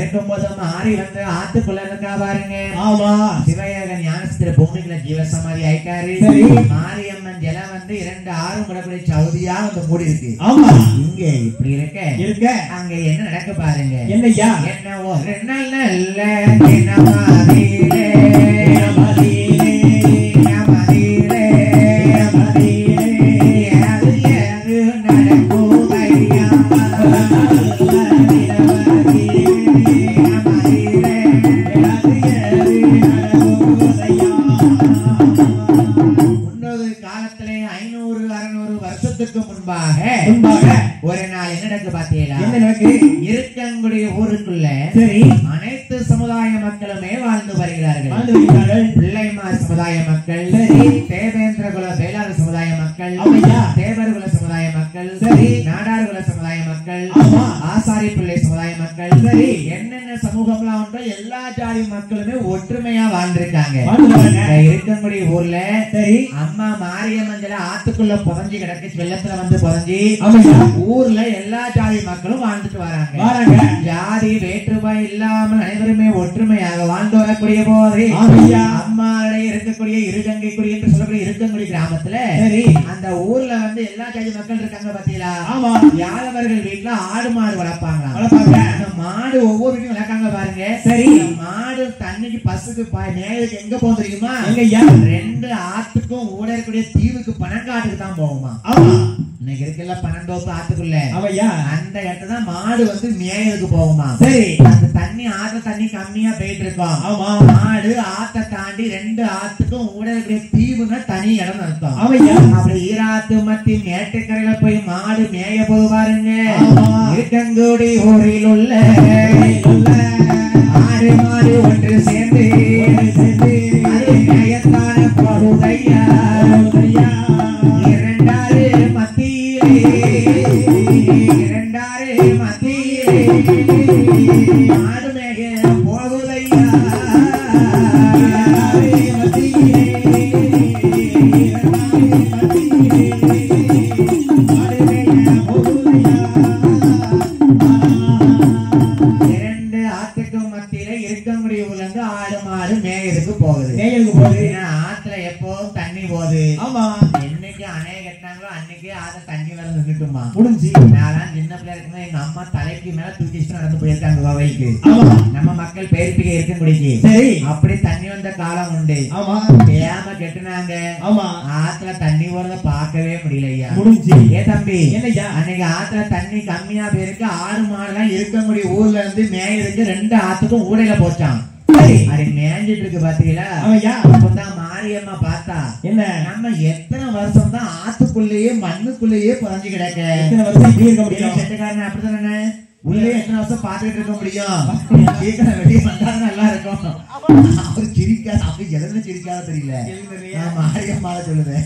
இருக்கும்போது மாறி வந்து ஆத்துக்குள்ள இருக்கா பாருங்க. ஆமா. சிவயோக ஞானஸ்திர பூமிக்குள்ள ஜீவசமாதி ஆயிட்டாரு. மாரியம்மன் ஜலம் வந்து 2 ஆறும் கூடக்கூடிய சவுதியா வந்து மூடி இருக்கு. ஆமா. இங்க இப்படி இருக்க அங்க என்ன நடக்க பாருங்க. என்னையா? என்ன ஒரு நல்ல தினமாதிலே ஒரு நாள் என்ன நடக்கு பாத்தீங்களா? என்ன நடக்கு? இருக்கங்குடி ஊருக்குள்ள சரி அனைத்து சமுதாய மக்களுமே வாழ்ந்து வருகிறார்கள். பிள்ளைமார் சமுதாய மக்கள், தேவேந்திர குல வேளாளர் சமுதாய மக்கள், தேவர் குல சமுதாய மக்கள், நாடார் குல சமுதாய மக்கள், ஆசாரி பிள்ளை சமுதாய மக்கள், என்னென்ன சமூகம்லாம் உண்டோ எல்லா ஜாதி மக்களுமே ஒற்றுமையா வாழ்ந்திருக்காங்க. இருக்கங்குடி ஊர்ல அம்மா மாரியம்மன் ஜலம் ஆத்துக்குள்ள புதஞ்சு கிடக்கு. வெள்ளத்துல வந்து புதஞ்சி ஊர்ல எல்லா ஜாதி மக்களும் வாழ்ந்துட்டு வராங்க. ஜாதி வேற்றுமை இல்லாமல் அனைவருமே ஒற்றுமையாக வாழ்ந்து வரக்கூடிய போது அம்மாவுடைய இருக்கக்கூடிய இருகங்கைக்குடி என்று சொல்லக்கூடிய இருக்கங்குடி கிராமத்துல அந்த ஊர்ல வந்து எல்லா ஜாதி மக்கள் இருக்காங்க பாத்தீங்களா? யாதவர்கள் வீட்டுல ஆடு மாடு வளர்ப்பாங்க. அந்த மாடு ஒவ்வொரு வீட்டையும் வளர்க்காங்க பாருங்க. மாடு தண்ணிக்கு பசுக்கு மேலுக்கு எங்க போகும் தெரியுமா? 2 ஆத்துக்கும் ஊட இருக்கக்கூடிய தீவுக்கு பனங்காட்டுக்கு தான் போகுமா. இன்னைக்கு இருக்கல 12 ஆத்துக்குள்ள அந்த இடத்துல தான் மாடு வந்து மேயதுக்கு போகுமா. அந்த தண்ணி ஆத்த தண்ணி கம்மியா போயிட்டு இருக்கோம். மாடு ஆத்த தாண்டி 2 ஆத்துக்கும் ஊட இருக்கக்கூடிய தீவுன்னா தனி இடம் அர்த்தம். அப்படி ஈராத்து மத்தி மேட்டுக்கரையில போய் மாடு மேய போது பாருங்க. இருக்கங்குடி ஊரில் உள்ள ஆடு மாடு ஒன்று சேர்ந்து அது மேயத்தான போகுதையா. இரண்டாறு மத்தியிலே மாடு மேய போகுதையா. ஆத்துல எப்போதும் தண்ணி போகுது. என்னைக்கு அணைய கட்டினாங்களோ அன்னைக்கு ஆத்த தண்ணி வர நின்றுட்டுமா முடிஞ்சு. நான் சின்ன பிள்ளை இருக்கும்போது எங்க அம்மா தலைக்கு மேல தூக்கி நடந்து போயிருக்காங்க கோவைக்கு. நம்ம மக்கள் பேருப்பிக்க இருக்க முடியுது. அப்படி தண்ணி வந்த காலம் உண்டு. தேம கெட்டுனாங்க. ஆத்துல தண்ணி போறத பாக்கவே முடியலையா முடிஞ்சு. ஏ தம்பி அன்னைக்கு ஆத்துல தண்ணி கம்மியா போயிருக்கு. ஆடு மாடுலாம் இருக்கக்கூடிய ஊர்ல இருந்து மேயிருக்கு 2 ஆத்துக்கும் ஊடையில போச்சான். அது மேஞ்சிட்டு இருக்கு பாத்தீங்களா? அப்பதான் மாரியம்மா பார்த்தா என்ன நம்ம எத்தனை வருஷம் தான் ஆத்துக்குள்ளேயே மண்ணுக்குள்ளேயே புதஞ்சு கிடக்க. எத்தனை வருஷம் செட்டுக்காரன் அப்படித்தானே உள்ளே எத்தனை வருஷம் பாத்துக்கிட்டு இருக்க முடியும்? வெளியே வந்தா நல்லா இருக்கும். அவரு சிரிக்காது. அப்படி எதுன்னு சிரிக்காத தெரியல. மாரியம்மா சொல்லுவேன்.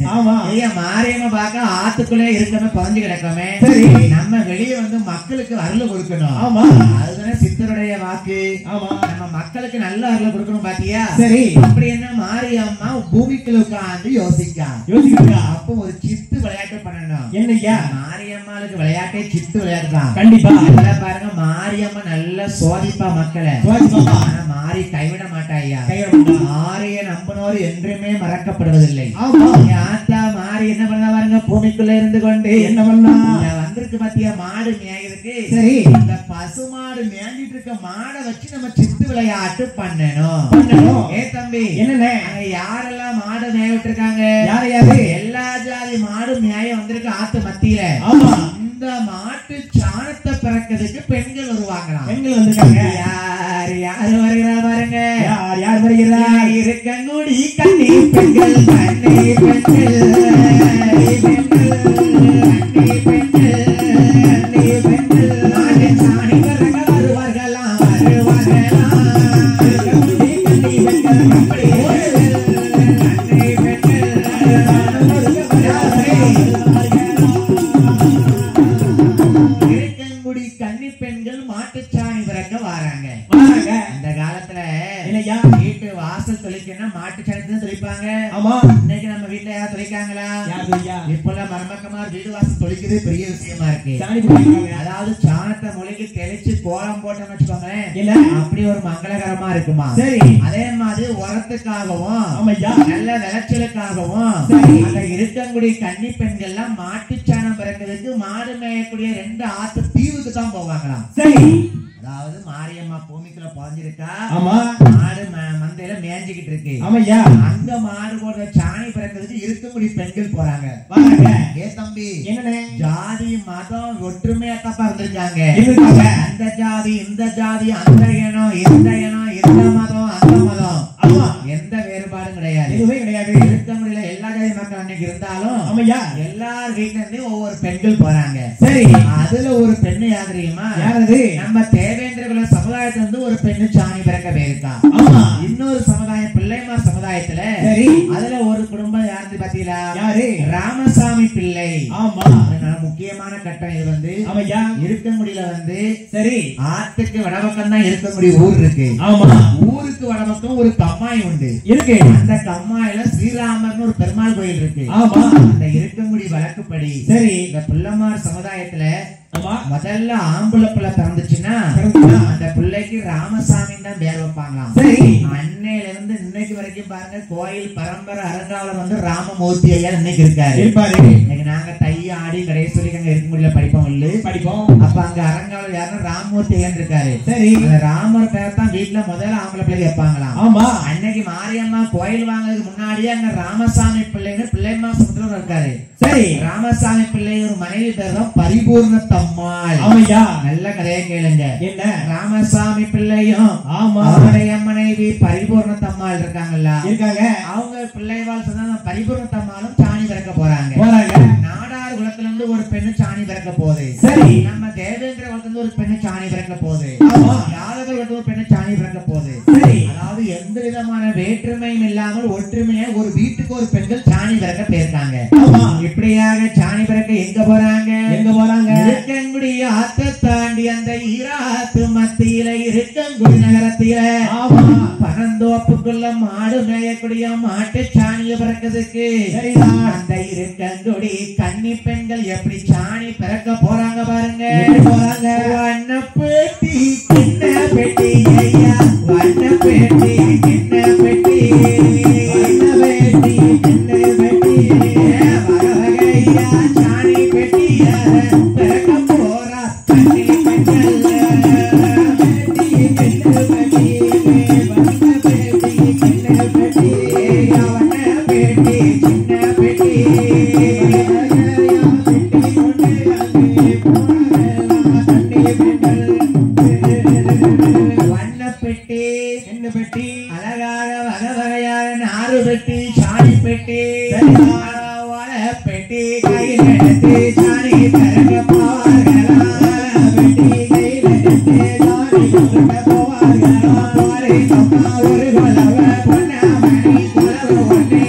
மாரியம்மா பார்க்க ஆத்துக்குள்ளே இருக்கமே புதஞ்சு கிடக்கமே. நம்ம வெளியே வந்து மக்களுக்கு அருள் கொடுக்கணும். அதுதானே சித்தருடைய வாக்கு. நம்ம மக்களுக்கு நல்ல அருள் கொடுக்கணும் பாத்தியா? அப்படி என்ன மாரியம்மா பூமிக்குள்ள உட்கார்ந்து யோசிக்கா. அப்போ ஒரு சித்து விளையாட்டு பண்ணணும். என்னையா? மாரியம்மாளுக்கு விளையாட்டே சித்து விளையாட்டு தான். கண்டிப்பா பாருங்க. மாரியம்மா நல்ல சோதிப்பா மக்களை. ஆனா மாறி கைவிட மாட்டாயா. மாரிய நம்பினோர் என்றுமே மறக்கப்படுவதில்லை. ஆத்தா மாறி என்ன பண்ண பாருங்க. பூமிக்குள்ள இருந்து கொண்டு என்ன பண்ணா வந்திருக்கு பாத்தியா மாடு மேயிருக்கு. இந்த பசு மாடு மேய்ஞ்சிட்டு இருக்க மாடை வச்சு நம்ம சித்து விளையாட்டு பண்ணணும். ஏ தம்பி என்ன யாரெல்லாம் மாடு மேய விட்டுருக்காங்க? யாரு? எல்லா ஜாதி மாடு மேய வந்திருக்கு ஆத்து மத்தியில. இந்த மாட்டு சாணத்தை பிறக்கிறதுக்கு பெண்கள் வருவாங்களாம். பெண்கள் வந்திருக்காங்க. யாரு வருகிறா பாருங்க. யார் வருகிறா? இருக்கங்குடி கண்ணி பெண்கள் கண்ணி பெண்கள் மாட்டு சாணி பிறக்க வருவார்களாம். இருக்கங்குடி கன்னி பெண்கள் மாட்டுச்சாணி பிறக்க வார வராங்க. அந்த காலத்துல வீட்டு வாசல் தொளிக்கணும்னா மாட்டு சாணத்தை தொளிப்பாங்க. இன்னைக்கு நம்ம வீட்டுல யாராவது தொளிக்காங்களா? இப்பெல்லாம் மருமக்கமார் வீடு வாசல் தொளிக்கிறது பெரிய விஷயமா இருக்கு. அதாவது சாணத்தை மொழிக்கு தெளிச்சு கோலம் போட்டோம்னு வச்சுக்கோங்களேன், அப்படி ஒரு மங்களகரமா இருக்குமா. அதே மாதிரி உரத்துக்காகவும் நல்ல விளைச்சலுக்காகவும் அந்த இருக்கக்கூடிய கன்னி பெண்கள் எல்லாம் மாட்டு சாணம் பிறக்கிறதுக்கு மாடு மேயக்கூடிய 2 ஆத்து தீவுக்கு தான் போவாங்களாம். அதாவது மாரியம்மா பூமிக்குள்ள புதஞ்சிருக்கா, மாடு மந்தையில மேய்ஞ்சிக்கிட்டு இருக்கு. அங்க மாடு போடுற சாணி பிறக்கிறதுக்கு இருக்கக்கூடிய பெண்கள் போறாங்க. ஏ தம்பி, என்ன ஜாதி மதம் ஒற்றுமையா தப்பா இருந்திருக்காங்க. அந்த ஜாதி இந்த ஜாதி, அந்த இனம் இந்த இனம், இந்த மதம் அந்த மதம், எந்த வேறுபாடும் கிடையாது. இருக்க முடியல. எல்லா ஜாதி மக்கள் அன்னைக்கு இருந்தாலும் எல்லார் வீட்டுல இருந்து ஒவ்வொரு பெண்கள் போறாங்க. சரி, அதுல ஒரு பெண்ணு யாரு தெரியுமா? யாரது? நம்ம தேவேந்திர குல சமுதாயத்துல இருந்து ஒரு பெண்ணு சாணி பிறக்க போயிருக்கா. இன்னொரு சமுதாயம் பிள்ளைமார் சமுதாயத்துல அதுல ஒரு குடும்பம் யாரு பாத்தீங்களா? யாரு? ராமசாமி பிள்ளை. முக்கியமான கட்டம் இது வந்து இருக்கங்குடியில வந்து சரி ஆத்துக்கு வடபக்கம் தான் இருக்கங்குடி ஊர் இருக்கு. ஊருக்கு வடபக்கம் ஒரு கம்மாய் உண்டு இருக்கு. அந்த கம்மாயில ஸ்ரீராமர்னு ஒரு பெருமாள் கோயில் இருக்கு. அந்த இருக்கங்குடி வழக்குப்படி சரி இந்த பிள்ளைமார் சமுதாயத்துல முதல்ல ஆம்பளை பிள்ளை பிறந்துச்சுன்னா அந்த பிள்ளைக்கு ராமசாமி தான் பேர் வைப்பாங்களாம். அன்னையில இருந்து இன்னைக்கு வரைக்கும் பாருங்க, கோயில் பரம்பரை அரங்காவலர் வந்து ராமமூர்த்தி ஐயா இன்னைக்கு இருக்காரு. இன்னைக்கு நாங்க தை ஆடி கடைசி வரைக்கும் இருக்க முடியல படிப்போம். அப்ப அங்க அரங்காவலர் யாருன்னா ராமமூர்த்தி ஐயா இருக்காரு. சரி, அந்த ராமர் பேர் தான் வீட்டுல முதல்ல ஆம்பளை பிள்ளை வைப்பாங்களாம். அன்னைக்கு மாரியம்மா கோயில் வாங்குறதுக்கு முன்னாடியே அங்க ராமசாமி பிள்ளைன்னு பிள்ளைமா சுந்தரம் இருக்காரு. சரி, ராமசாமி பிள்ளை ஒரு மனைவி பேர் தான் பரிபூர்ண தம்மாள். நல்ல கதையை கேளுங்க. என்ன? ராமசாமி பிள்ளையும் அவருடைய மனைவி பரிபூர்ண தம்மாள் இருக்காங்கல்ல, அவங்க பிள்ளைவாள் சொன்னா பரிபூர்ண தம்மாளும் சாணி பிறக்க போறாங்க. நாடார் குலத்துல இருந்து ஒரு பெண்ணு சாணி பிறக்க போகுது. சரி, நம்ம தேவேந்திர குலத்துல இருந்து ஒரு பெண்ணு சாணி பிறக்க போகுது. யாதவ குலத்துல ஒரு பெண்ணு சாணி பிறக்க போகுது. சரி, அதாவது எந்த விதமான வேற்றுமையும் இல்லாமல் ஒற்றுமையா ஒரு வீட்டுக்கு ஒரு பெண்கள் சாணி பிறக்க போயிருக்காங்க. இப்படியாக சாணி பிறக்க எங்க போறாங்க? இருக்கங்குடி ஆத்த தாண்டி அந்த ஈராத்து மத்தியில இருக்கங்குடி நகரத்தில பனந்தோப்புக்குள்ள மாடு மேயக்கூடிய மாட்டு சாணியை பிறக்கிறதுக்கு அந்த இருக்கங்குடி கன்னி பெண்கள் எப்படி சாணி பிறக்க போறாங்க பாருங்க. வண்ண பெட்டி கிண்ண பெட்டி ஐயா, வண்ண பெட்டி கிண்ண பெட்டி, வண்ண பெட்டி கிண்ண பெட்டி, வரவகையா சாணி பெட்டிய பிறக்க போறா கன்னி பெண்கள். பெட்டி கிண்ண பெட்டி, வண்ண பெட்டி கிண்ண பெட்டி, வண்ண பெட்டி கிண்ண பெட்டி, அழகாக வகை வகையாக நாறு பெட்டி, சாணி பெட்டி, பெட்டி கையில் எடுத்து சாணி பிறக்க போவார்களா? பெட்டி கையில் எடுத்து சாணி பிறக்க போவார்களா? ஒரு கொலவ பொன்னாமணி கொலவ ஒன்னே,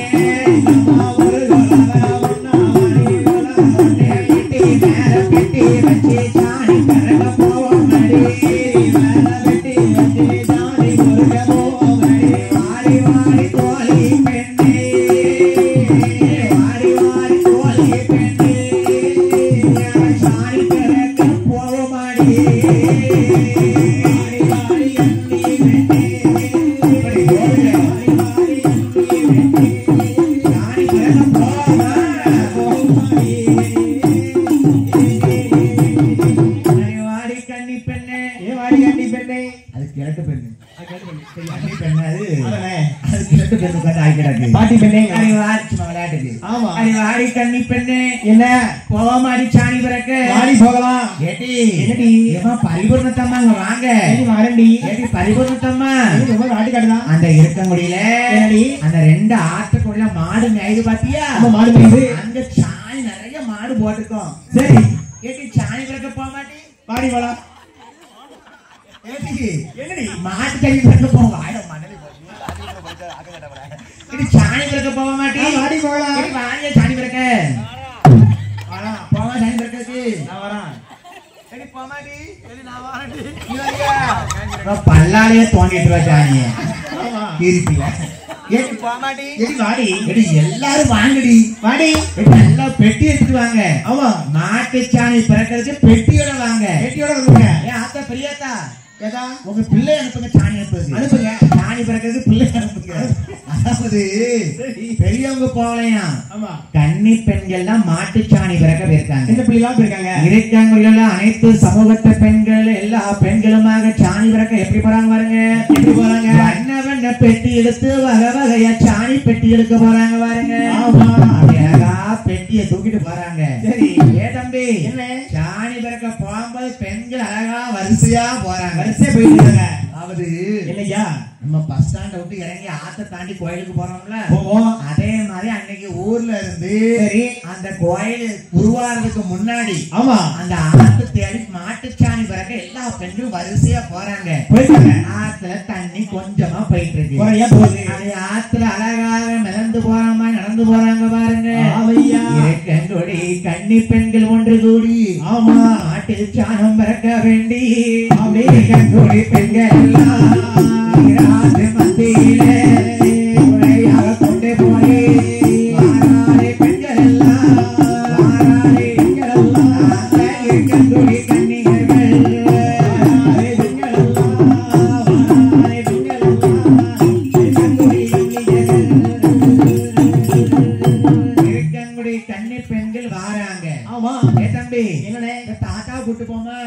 ஒரு கொலவ பொன்னாமணி கொலவ ஒன்னே, பெட்டி மேல பெட்டி வச்சு சாணி பிறக்க போவோம் மடி, மேல பெட்டி வச்சு சாணி பிறக்க போவோம் மடி. வாடி வாடி கோழி பெண்ணே, வாடி வாடி கோழி பெண்ணே, சாணி பிறக்க போவோம் மடி. வாடி வாடி அண்ணி பெண்ணே, இப்படி கோழி வாடி வாடி அண்ணி பெண்ணே, சாணி பிறக்க போவோம் மடி. வாடி கன்னி பெண்ணே, வாடி கன்னி பெண்ணே, அது கிழட்டு பெண்ணு, கன்னி பெண்ணு, அது கிழட்டு பெண்ணு பாட்டி பெண்ணே விளையாட்டுக்கு. ஆமா, வாடி கன்னி பெண்ணே, என்ன போவாடி சாணி பிறக்க? வாடி போகலாம். ஏடி என்னடி பரிபூர்ணத்தம்மா அங்க வாங்க. வரண்டி ஏடி பரிபூர்ணத்தம்மா ஆட்டு காட்டுதான் அந்த இருக்கங்குடியில அந்த 2 ஆட்டுக்குள்ள மாடு மேயுது பாத்தியா? மாடு மேயுது. அங்க சாணி நிறைய மாடு போட்டுருக்கோம். சரி, ஏடி சாணி பிறக்க போக மாட்டி? வாடி போலாம். என்னடி மாட்டு கறி பிறக்க போங்க? சாணி பிறக்க போக மாட்டி? வாடி போகலாம். வாடிய சாணி பிறக்க போவா, சாணி பிறக்கிறதுக்கு நான் வரேன். சரி போ. பல்லாலேயே தோண்டிட்டு சாணிய எல்லாரும் வாங்கடி வாடி நல்லா பெட்டி எடுத்துட்டு வாங்க. ஆமா மாட்டு சாணி பிறக்கிறதுக்கு பெட்டியோட வாங்க. பெட்டியோட வந்துருங்க. ஆத்தா பெரியாத்தா ஏதா உங்க பிள்ளை அனுப்புங்க. சாணி அனுப்புங்க. சாணி பிறக்கிறது பிள்ளை அனுப்புங்க. அதாவது பெரியவங்க போகலையா? ஆமா கன்னி பெண்கள் தான் மாட்டு சாணி பிறக்க போயிருக்காங்க. இந்த பிள்ளைலாம் போயிருக்காங்க. இருக்காங்க அனைத்து சமூகத்த பெண்கள் எல்லா பெண்களுமாக சாணி பிறக்க எப்படி போறாங்க பாருங்க. எப்படி போறாங்க? வண்ண வண்ண பெட்டி எடுத்து வகை வகையா சாணி பெட்டி எடுக்க போறாங்க பாருங்க. அழகா பெட்டிய தூக்கிட்டு போறாங்க. சரி ஏ தம்பி என்ன சாணி பிறக்க போகும்போது பெண்கள் அழகா வரிசையா போறாங்க. வரிசையா போயிட்டு இருக்காங்க. அதாவது இல்லையா நம்ம பஸ் ஸ்டாண்ட விட்டு இறங்கி ஆத்த தாண்டி கோயிலுக்கு போறோம்ல அதே மாதிரி அன்னைக்கு ஊர்ல இருந்து சரி அந்த கோயில் உருவாறதுக்கு முன்னாடி ஆமா அந்த ஆத்து தேடி மாட்டுச்சாணி பிறக்க எல்லா பெண்களும் வரிசையா போறாங்க. ஆத்துல தண்ணி கொஞ்சமா போயிட்டு இருக்கு. அது ஆத்துல அழகாக மிதந்து போற மாதிரி நடந்து போறாங்க பாருங்க. கண்ணுடி கன்னி பெண்கள் ஒன்று கூடி ஆமா மாட்டு சாணம் பிறக்க வேண்டி அப்படியே கண்ணுடி பெண்கள் எல்லாம் மத்தியிலே கொண்டு போய் பெண்கள் எல்லாம் கண்ணுடி கன்னிகள் கன்னி பெண்கள் வாராங்க. ஆமா ஏ தம்பி என்ன தாத்தா கூட்டு போமா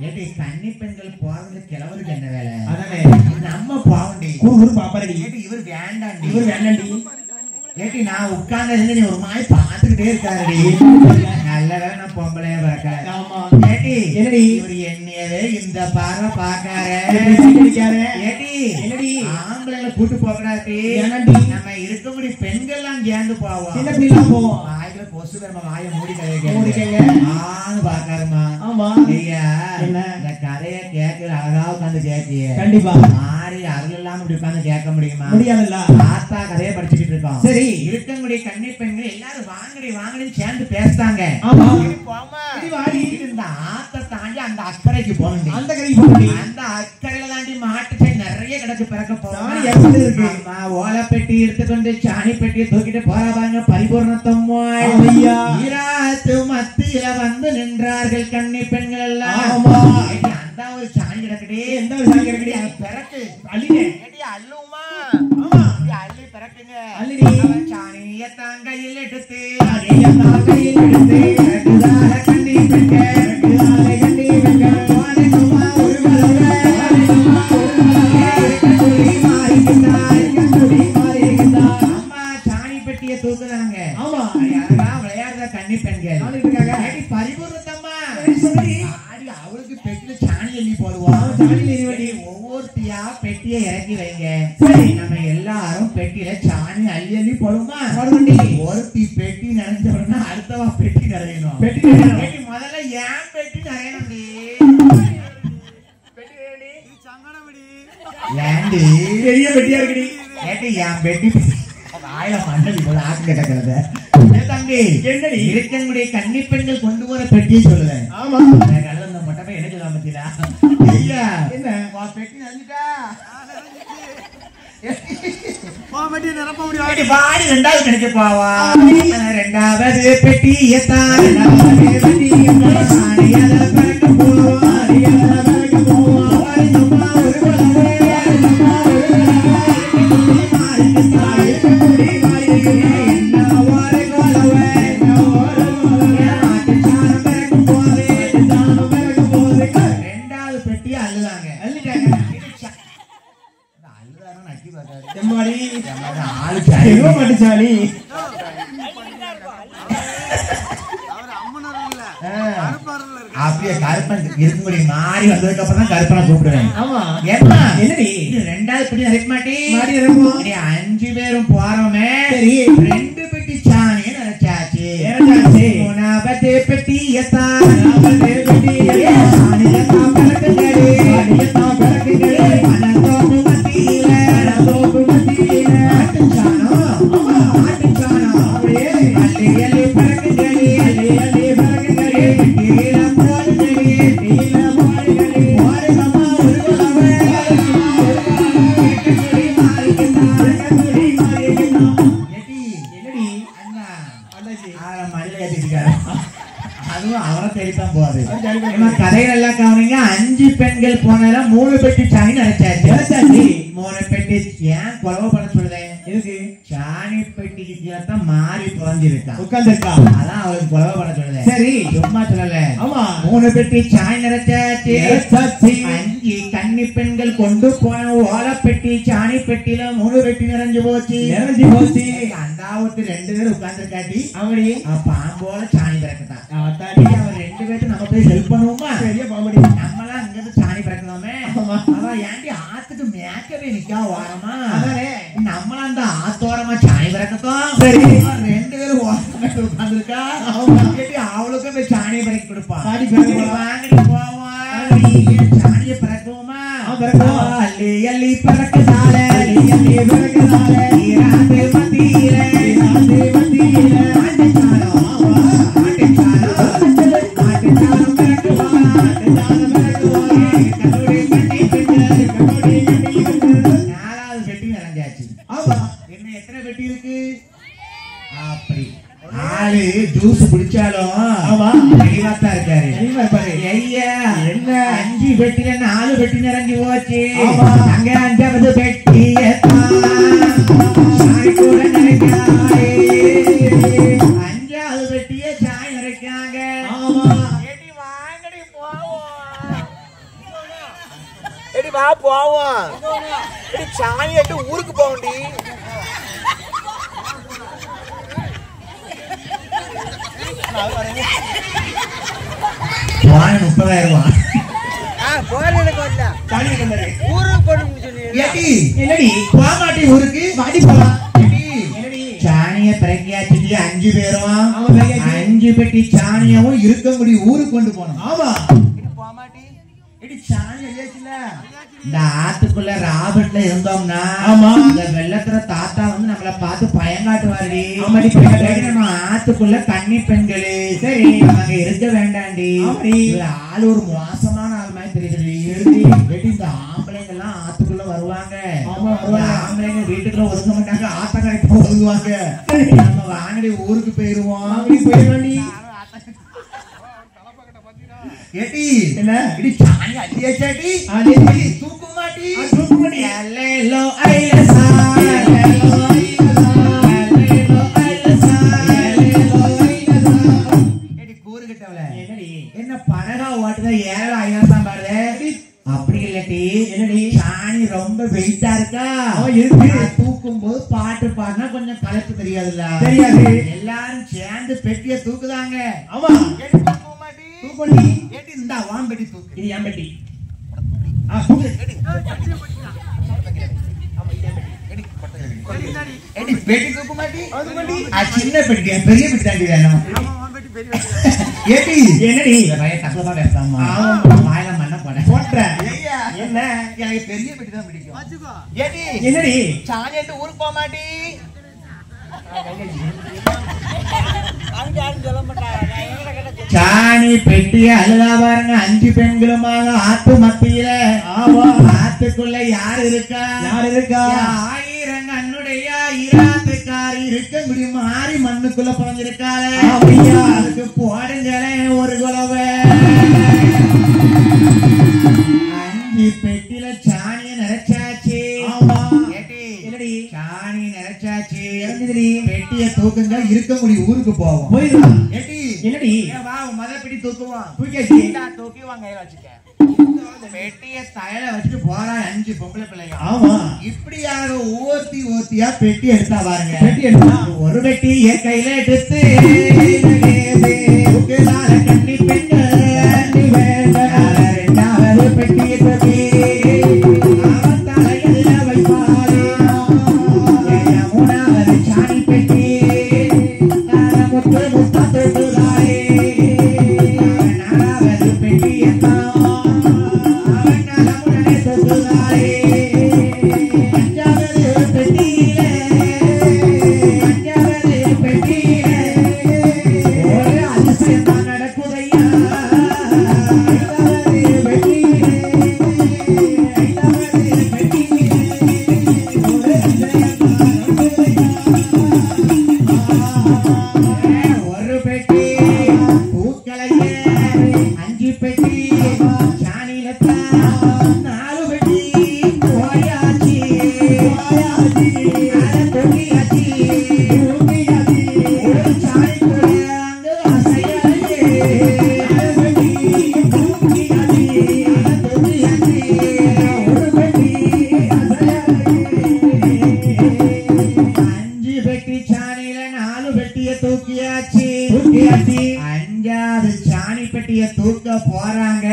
ஏடி கன்னி பெண்கள் போறது கிழவருக்கு என்ன வேலை? அதானே நம்ம பாவண்டி குரு பாப்பாடி ஏடி இவர் வேண்டாண்டி ஏடி நான் உட்கார்ந்து நீ ஒரு மாதிரி பாத்துக்கிட்டே இருக்காருடி. நல்ல வேலை நான் பொம்பளைய பார்க்க. ஆமா ஏடி என்னடி இவர் என்னையவே இந்த பார்வை பாக்காரு. ஏடி என்னடி ஆம்பளைங்களை கூட்டு போகக்கூடாது. நம்ம இருக்கக்கூடிய பெண்கள்லாம் சேர்ந்து போவோம். சின்ன பிள்ளைலாம் போவோம். வாயில கொசு நம்ம வாயை மூடிக்கங்க ஆன்னு பாக்காருமா. ஆமா ஐயா என்ன இந்த கதையை கேட்கிற அழகா உட்காந்து கேட்கிய கண்டிப்பா மாறி அருள் இல்லாம இப்படி உட்காந்து கேட்க முடியுமா? முடியாதுல்ல. ஆத்தா கதையை படிச்சுக்கிட்டு இருக்கோம். சரி இருக்கக்கூடிய கன்னி பெண்கள் எல்லாரும் வாங்கடி சேர்ந்து பேசுறாங்க. இந்த ஆத்த தாண்டி அந்த அக்கறைக்கு போகணும். அந்த அக்கறையில தாண்டி மாட்டு நிறைய கிடக்கு பிறக்க போறோம். ஓலை பெட்டி எடுத்துக்கொண்டு சாணி பெட்டியை தூக்கிட்டு போறாங்க. பரிபூர்ணத்தம்மோ மத்தியில வந்து நின்றார்கள் கன்னி பெண்கள் எல்லாம். அந்த ஒரு சாணி கிடக்குடே எந்த ஒரு சாணி கிடக்குடி பிறக்கு அள்ளினே அள்ளுமா அள்ளி பிறக்குங்க. அள்ளிடி சாணிய தாங்கையில் எடுத்து கன்னி பெண்கள் சாணி பெட்டியை தூக்குறாங்க. ஆமா விளையாடுற கன்னி பெண்கள் பரிபூர்ணத்தம்மா அவளுக்கு பெட்டில சாணி எண்ணி போடுவோம். ஒவ்வொருத்தியா பெட்டியை இறக்கி வைங்க. சரி நம்ம எல்லாரும் பெட்டியில சாணி அள்ளி போடுமா? ஒருத்தி பெட்டி நிறைஞ்சோம்னா அடுத்தவா பெட்டி நிறையணும். பெட்டி முதல்ல ஏன் பெட்டி நிறையணும்? பெரிய பெட்டியா இருக்குடி ஏட்டி என் பெட்டி ஆயிரம் மண்டலி போல ஆக்கு கிடக்கிறது. தம்பி என்னடி இருக்கக்கூடிய கன்னி பெண்கள் கொண்டு போற பெட்டியை சொல்லுவேன். ஆமா கலந்த மொட்டப்ப எனக்கு காமத்திடா ஐயா என்ன பெட்டி நினைச்சிட்டா நிரப்ப முடியும். பாடி ரெண்டாவது கிடைக்க போவா. ரெண்டாவது பெட்டியத்தான் அப்படியே கருப்பன் இருக்கும்படி மாறி வந்ததுக்கு அப்புறம் தான் கருப்பனை கூப்பிடுவேன். ஆமா ஏன்னா என்னடி ரெண்டாவது பெட்டி நிறைய மாட்டி மாடி இருக்கும். 5 பேரும் போறோமே சரி 2 பெட்டி சாணி நினைச்சாச்சு. மூணாவது பெட்டி அப்படியே போகுது. கதைகள் எல்லாம் கவனிங்க. 5 பெண்கள் போனால 3 பெட்டி சாணி நினைச்சாச்சு. 3 பெட்டி ஏன் குறவ பண்ண சொல்றேன்? இருக்கு சாணி பெட்டிக்கு கீழத்தான் மாறி புறஞ்சிருக்கா உட்கார்ந்துருக்கா. அதான் அவளுக்கு குறவ பண்ண சொல்றேன். சரி சும்மா சொல்லல. ஆமா 3 பெட்டி சாணி நினைச்சாச்சு. 5 கன்னி பெண்கள் கொண்டு போன ஓலை பெட்டி சாணி பெட்டியில 3 பெட்டி நிறைஞ்சு போச்சு. அந்தாவத்து 2 பேர் உட்கார்ந்துருக்காட்டி அவடி பாம்போல சாணி பிறக்கத்தான். அவர் 2 பேருக்கு நம்ம போய் ஹெல்ப் பண்ணுவோமா? சரியா பாம்படி நம்மளாம் அங்க இருந்து சாணி பிறக்கணுமே. அவன் ஏன்டி ஆத்துக்கு மேக்கவே நிக்கா வாரமா? நம்மளாம் அந்த ஆத்தோரமா சாணி பிறக்கத்தான். சரி 2 பேரும் உட்கார்ந்துருக்கா. அவளுக்கும் போய் சாணியை பிறக்கி கொடுப்பான். வாங்கடி போவா சாணியை பிறக்குவோமா? அள்ளி அள்ளி பிறக்கதால அள்ளி பிறக்கதால ஈராண்டு மத்தியில ஜூஸ் குடிச்சாலும் தெளிவாத்தான் இருக்காரு. ஐயா என்ன 5 பெட்டில 4 பெட்டி நிறைஞ்சு போச்சு. அங்க 5வது பெட்டி கூட நினைக்கிறாரு. 5வது பெட்டியே சாய் நிறைக்காங்க. வாங்கடி போவோம். எடி வா போவோம். சாய் எட்டு ஊருக்கு போவண்டி. சாணிய பிறக்கியாச்சு 5 பேரும் 5 பெட்டி சாணியவும் இருக்க முடியும் ஊருக்கு கொண்டு போனோம். ஆமா இந்த ஆத்துக்குள்ள ராபர்ட்ல இருந்தோம்னா இந்த வெள்ளத்துல தாத்தா வந்து நம்மள பார்த்து பயங்காட்டுவாருடி. நம்ம ஆத்துக்குள்ள கன்னி பெண்களே சரி அங்க இருக்க வேண்டாண்டி. ஆள் ஒரு மோசமான ஆள் மாதிரி தெரியுது. இந்த ஆம்பளைங்க எல்லாம் ஆத்துக்குள்ள வருவாங்க. ஆம்பளைங்க வீட்டுக்குள்ள ஒதுங்க மாட்டாங்க. ஆத்தக்கரைக்கு ஒதுங்குவாங்க. நம்ம வாங்கடி ஊருக்கு போயிருவோம். போயிருவாண்டி. ஏடி என்ன இடி சாணி அள்ளியாச்சாடி அள்ளி தூக்கு மாட்டி தூக்கு மாட்டி அல்லேலோ ஐலசா அல்லேலோ ஐலசா அல்லேலோ ஐலசா ஏடி கூறு கிட்டவளே என்னடி என்ன பணகா ஓட்டுத ஏழ ஐலசா பாருடே அப்படி இல்லடி என்னடி சாணி ரொம்ப வெயிட்டா இருக்கா இருக்கு. தூக்கும்போது பாட்டு பாடினா கொஞ்சம் கலப்பு தெரியாதுல்ல? தெரியாது. எல்லாரும் சேர்ந்து பெட்டிய தூக்குதாங்க. ஆமா தூக்கி ஏடி இந்த வாம் பெட்டி தூக்கு. இது ஏன் பெட்டி? தூக்கு ஏடி ஏடி பெட்டி தூக்கு மாட்டி. சின்ன பெட்டி பெரிய பெட்டி தாண்டி வேணும். ஏடி என்னடி வய தக்கமா பேசாமா வாயில மண்ண போட்ட என்ன எனக்கு பெரிய பெட்டி தான் பிடிக்கும். ஏடி என்னடி சாணி எடுத்து ஊருக்கு போக மாட்டி. சாணி பெட்டிய அழுதா பாருங்க. 5 பெண்களுமாக ஆத்து மத்தியில. ஆத்துக்குள்ள யாரு இருக்கா? யாரு இருக்கா? 1000 கண்ணுடைய ஈராத்துக்காரி இருக்க முடியும். மாறி மண்ணுக்குள்ள பிறந்திருக்காரு. அதுக்கு போடுங்களே ஒரு குலவை. 5 பெட்டில சாணிய நிறைச்சாச்சு. சாணி நிறைச்சாச்சு. பெட்டிய தூக்குங்க இருக்க முடியும் ஊருக்கு போவோம். போயிடலாம். என்னடி வா மத பெட்டி தூக்குவோம். தூக்கி வாங்க வச்சுக்க. பெட்டிய தயல வச்சுட்டு போறா 5 பொம்பளை பிள்ளைங்க. ஆமா இப்படியாக ஓத்தியா பெட்டி எடுத்தா பாருங்க. பெட்டி எடுத்தா ஒரு பெட்டி கையில எடுத்து கண்ணி பெண்ணு 2வது பெட்டியை தூக்கி அவன் தலையில வைப்பாரு. 3வது சாணி பெட்டி முத்து முத்தா தூக்குறாரே. 4வது பெட்டியத்தான் அவன் நலமுடனே தூக்குறாரே. 5வது பெட்டியில ஒரு அதிசயமா நடக்குதையா. 5வது பெட்டியில போறாங்க.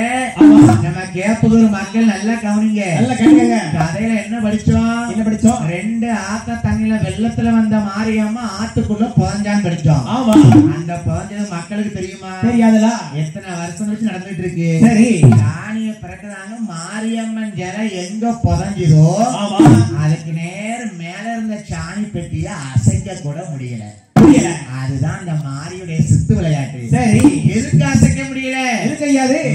நம்ம கேப்பதூர் மக்கள் நல்லா கவனிங்க. கதையில என்ன படிச்சோம்? 2 ஆத்த தண்ணியில வெள்ளத்துல வந்த மாரியம்மா ஆத்துக்குள்ள புதஞ்சான்னு படிச்சோம். அந்த புதஞ்சது மக்களுக்கு தெரியுமா? தெரியாதுல. எத்தனை வருஷம் வச்சு நடந்துட்டு இருக்கு. சரி, சாணிய பிறக்குறாங்க. மாரியம்மன் ஜலம் எங்க புதஞ்சதோ அதுக்கு நேர் மேல இருந்த சாணி பெட்டிய அசைக்க கூட முடியல. அதுதான் இந்த மாரியுடைய சித்து விளையாட்டு. சரி, எதுக்கு அசைக்க முடியல?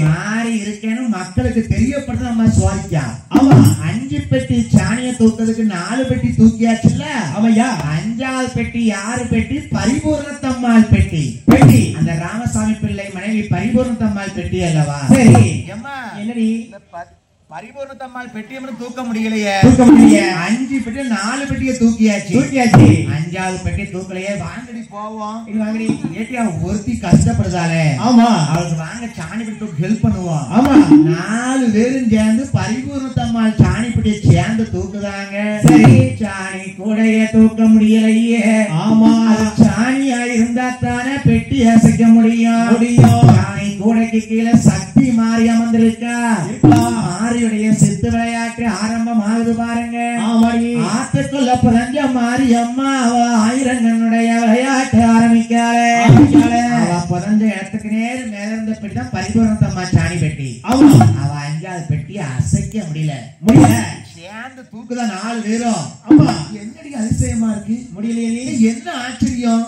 மாறி இருக்கேன்னு மக்களுக்கு தெரியப்படுத்த நம்ம சுவாரிக்கா. 5 பெட்டி சாணிய தூக்கிறதுக்கு 4 பெட்டி தூக்கியாச்சுல்ல. 5வது பெட்டி யாரு பெட்டி? பரிபூர்ணத்தம்மாள் பெட்டி. அந்த ராமசாமி பிள்ளை மனைவி பரிபூர்ணத்தம்மாள் பெட்டி அல்லவா? சரி, என்னடி பரிபூர்ணத்தம்மாள் பெட்டியை தூக்க முடியலையே. 5 பெட்டி 4 பெட்டியை தூக்கியாச்சு. 5வது பெட்டி தூக்கலையே. வாங்கடி போவோம். இது வாங்கடி. ஏட்டி அவ ஒருத்தி கஷ்டப்படுதாளே. அவளுக்கு வாங்க சாணி பெட்டி ஹெல்ப் பண்ணுவோம். 4 பேரும் சேர்ந்து பரிபூர்ணத்தம்மாள் சாணி பெட்டியை சேர்ந்து தூக்குதாங்க. சரி, சாணி கூடைய தூக்க முடியலையே. சாணியா இருந்தா தானே பெட்டி அசைக்க முடியும். சாணி கூடைக்கு கீழே சக்தி மாறி அமர்ந்திருக்கா. மாரியுடைய சித்து விளையாட்டு ஆரம்பம் ஆகுது பாருங்க. ஆத்துக்குள்ள புதஞ்ச மாரியம்மா ஆயிரங்கனுடைய விளையாட்டு ஆரம்பிக்காளே. புதஞ்ச இடத்துக்கு நேர் மேல இருந்த பெட்டி தான் பரிபூர்ணத்தம்மா சாணி பெட்டி. அவ 5வது பெட்டி அசைக்க முடியல. சேர்ந்து தூக்குதான் 4 பேரும். என்னடி அதிசயமா இருக்கு. முடியலையே. என்ன ஆச்சரியம்.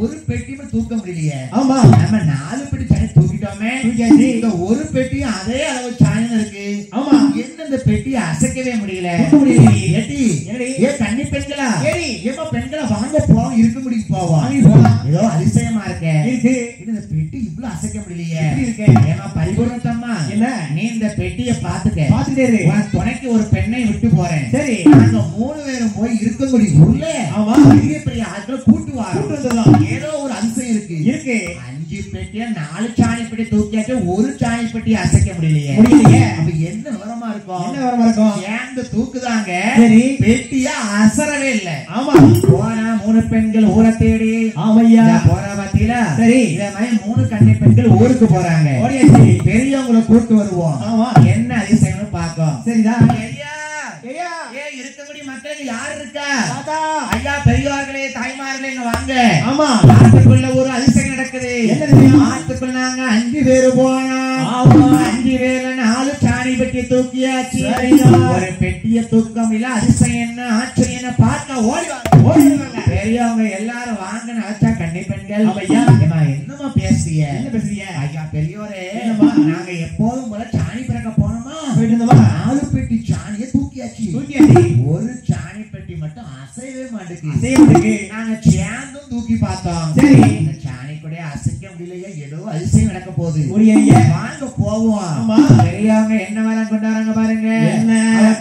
ஒரு பெட்டியுமே தூக்க முடியலையே. நம்ம 4 பெட்டி சாணி தூக்கிட்டோமே. ஒரு பெட்டி அதே அளவு சாணி இருக்கு. என்ன இந்த பெட்டியை அசைக்கவே முடியல. கன்னி பெண்களா பெண்களை வாங்க போவோம். இருக்க முடியும் போவோம். ஏதோ அதிசயமா இருக்கு. இந்த பெட்டி இவ்வளவு அசைக்க முடியலையே. ஏமா பரிபூர்ணத்தம்மா, என்ன நீ இந்த பெட்டியை பாத்துக்க. துணைக்கு ஒரு பெண்ணை விட்டு போறேன். சரி, நாங்க 3 பேரும் போய் இருக்க முடியும். உள்ள பெரிய பெரிய ஆட்களை கூட்டு வரோம். ஏதோ ஒரு அதிசயம் இருக்கு. 5 பெட்டியா 4 சாணி பெட்டி தூக்கியாச்சு. ஒரு சாணி பெட்டி அசைக்க முடியலையே. அப்ப என்ன விவரமா இருக்கும்? சேர்ந்து தூக்குதாங்க. பெட்டியா அசரவே இல்லை. போனா 3 பெண்கள் ஊரை தேடி போற பாத்தீங்களா? சரி, இதே மாதிரி 3 கன்னி பெண்கள் ஊருக்கு போறாங்க. பெரியவங்களை கூட்டு வருவோம். என்ன அதிசயம்னு பாக்கோம். சரிதான். இருக்கக்கூடிய மக்களுக்கு யாரு இருக்கா? ஐயா, பெரியவார்களே, தாய்மார்களே, வாங்க. ஆத்துக்குள்ள ஒரு அதிசயம் நடக்குது. ஆத்துக்குள்ள நாங்க 5 பேரு போனோம். 5 பேர்ல 4 சாணி பெட்டியை தூக்கியாச்சு. ஒரு பெட்டியை தூக்கம் இல்ல. அதிசயம் என்ன ஆச்சரியம் பார்க்க ஓடிவாங்க. பெரியவங்க எல்லாரும் வாங்க நினைச்சா கன்னி பெண்கள் என்னமா பேசுறீங்க? என்ன பேசுறீங்க? ஐயா பெரியோரே, நாங்க எப்போதும் போல சாணி பிறக்க போனோமா? 4 பெட்டி சாணியை தூக்கியாச்சு. ஒரு சாணி பெட்டி மட்டும் அசையவே மாட்டேங்குது. நாங்க சேர்ந்தும் தூக்கி பார்த்தோம். சரி, இந்த சாணி கூட அசைக்க முடியலையே. ஏதோ அதிசயம் நடக்க போகுது. வாங்க போவோம். பெரியவங்க என்ன வேலை கொண்டாடுறாங்க பாருங்க.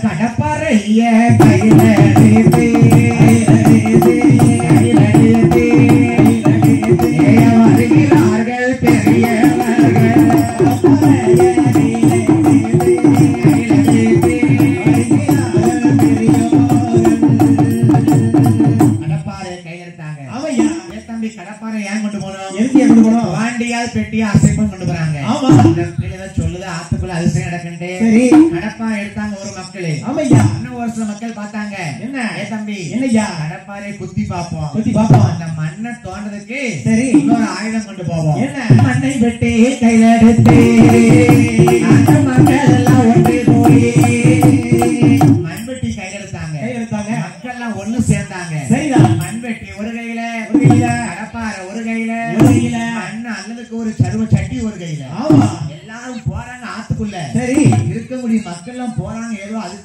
கடப்பாறைய கையில வருகிறார்கள் பெரியவர்கள். கடப்பாறை ஏன் கொண்டு போனோம்? வாண்டியால் பெட்டியா அசைப்பம் கொண்டு போறாங்க. சொல்லுது ஆத்துக்குள்ள அதிசயம் நடக்குது. கடப்பா எடுத்தாங்க ஒரு மக்களே. இன்னும் ஒரு சில மக்கள் பார்த்தாங்க. என்ன தம்பி, என்னையா கடப்பாறை குத்தி பார்ப்போம். அந்த மண்ணை தோண்டதுக்கு சரி இன்னொரு ஆயுதம் கொண்டு போவோம். என்ன மண்ணை வெட்டி கையில எடுத்து அந்த மக்கள் எல்லாம் ஒன்று போய் மண்வெட்டி கையில எடுத்தாங்க. மக்கள் எல்லாம் ஒண்ணு சேர்ந்தாங்க. சரிதான். மண்வெட்டி ஒரு கையில, கடப்பாறை ஒரு கையில, மண் அல்லதுக்கு ஒரு சருவ சட்டி ஒரு கையில. எல்லாரும் போறாங்க ஆத்துக்குள்ள. சரி, இருக்கக்கூடிய மக்கள் எல்லாம் போறாங்க. ஏதோ அது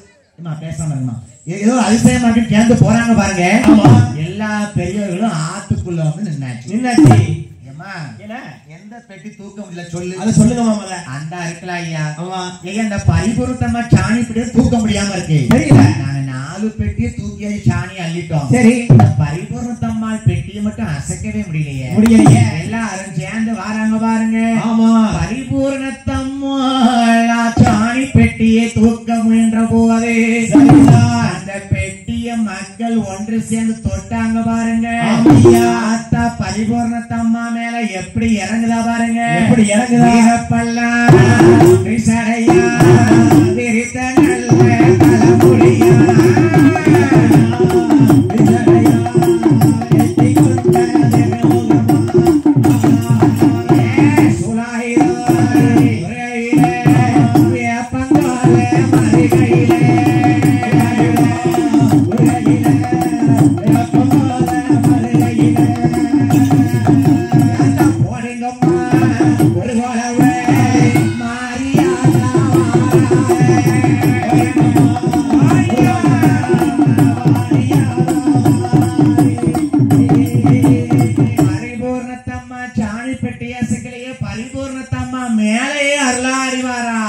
பேசாம இருக்கணும். ஏதோ அதிசயமாக சேர்ந்து போறாங்க பாருங்க. எல்லா பெரியவர்களும் ஆத்துக்குள்ள வந்து நின்னாச்சு. எந்த பெட்டி தூக்க முடியல சொல்லு. அதை சொல்லுங்க மாமா. அந்த இருக்கலாம் ஐயா. அந்த பரிபூர்ணமா சாணி பெட்டியை தூக்க முடியாம இருக்கு. நாங்க 4 பெட்டியை தூக்கி சாணி அள்ளிட்டோம். சரி, பரிபூர்ணத்தம்மாள் பெட்டியை மட்டும் அசைக்கவே முடியலையே. எல்லாரும் சேர்ந்து வாராங்க பாருங்க. பரிபூர்ணத்தம்மாள் சாணி பெட்டியை தூக்க முயன்ற போதே அந்த பெட்டிய மக்கள் ஒன்று சேர்ந்து தொட்டாங்க பாருங்க. பரிபூர்ணத்தம்மா மேல எப்படி இறங்குதா பாருங்க, எப்படி இறங்குதா பல்லாம் சடையா விரித்த நல்ல தலைமுடியா பரிபூர்ணத்தம்மா மேலேயே அருளாடி வாரா.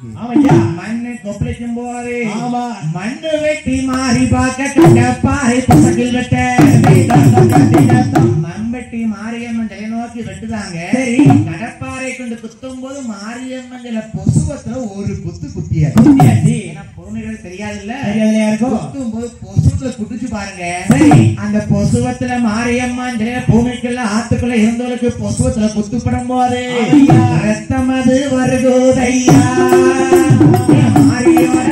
இருக்கு. ஆமையா மண்ணை கொப்பளிக்கும் போது ஆமா மண்ணு வெட்டி மாறி பார்க்க கடப்பாறை பசங்கில் வெட்ட மண்வெட்டி மாரியம்மன் தலை நோக்கி வெட்டுதாங்க. சரி கடப்பாறை கொண்டு குத்தும் போது மாரியம்மன் சில பொசுவத்துல ஒரு குத்து குத்தியாச்சு. பொறுமைகள் தெரியாதுல்ல, குத்தும் போது பொசுவத்துல குடிச்சு பாருங்க. சரி அந்த பொசுவத்துல மாரியம்மன் பூமிக்குள்ள ஆத்துக்குள்ள இருந்தவளுக்கு பொசுவத்துல குத்துப்படும் போது ரத்தம் அது வருகுதையா மாரியோட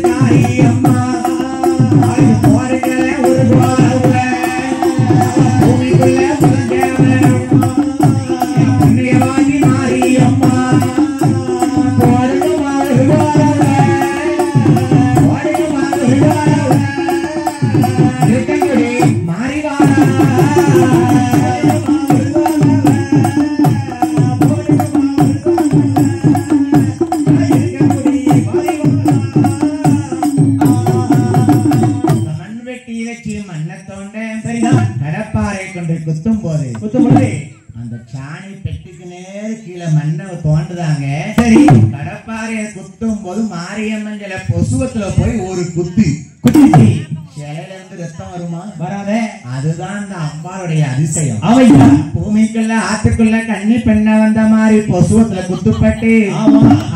காரியம்மா போருங்கள ஒரு பூமிக்குள்ள புண்ணியவாதி மாரியம்மா கடப்பாறை கொண்டு குத்தும் போது அந்த சாணி பெட்டுக்கு நேரு கீழே மண்ணை தோண்டுதாங்க. சரி கடப்பாறைய குத்தும் போது மாரியம்மன் சில பொசுவத்துல போய் ஒரு குத்து குத்திச்சு சிலையில இருந்து ரத்தம் வருமா? வராத. அதுதான் அந்த அம்பாளுடைய அதிசயம். ஆமையா பூமிக்குள்ள ஆத்துக்குள்ள கண்ணி பெண்ண வந்த மாதிரி பொசுவத்துல குத்துப்பட்டு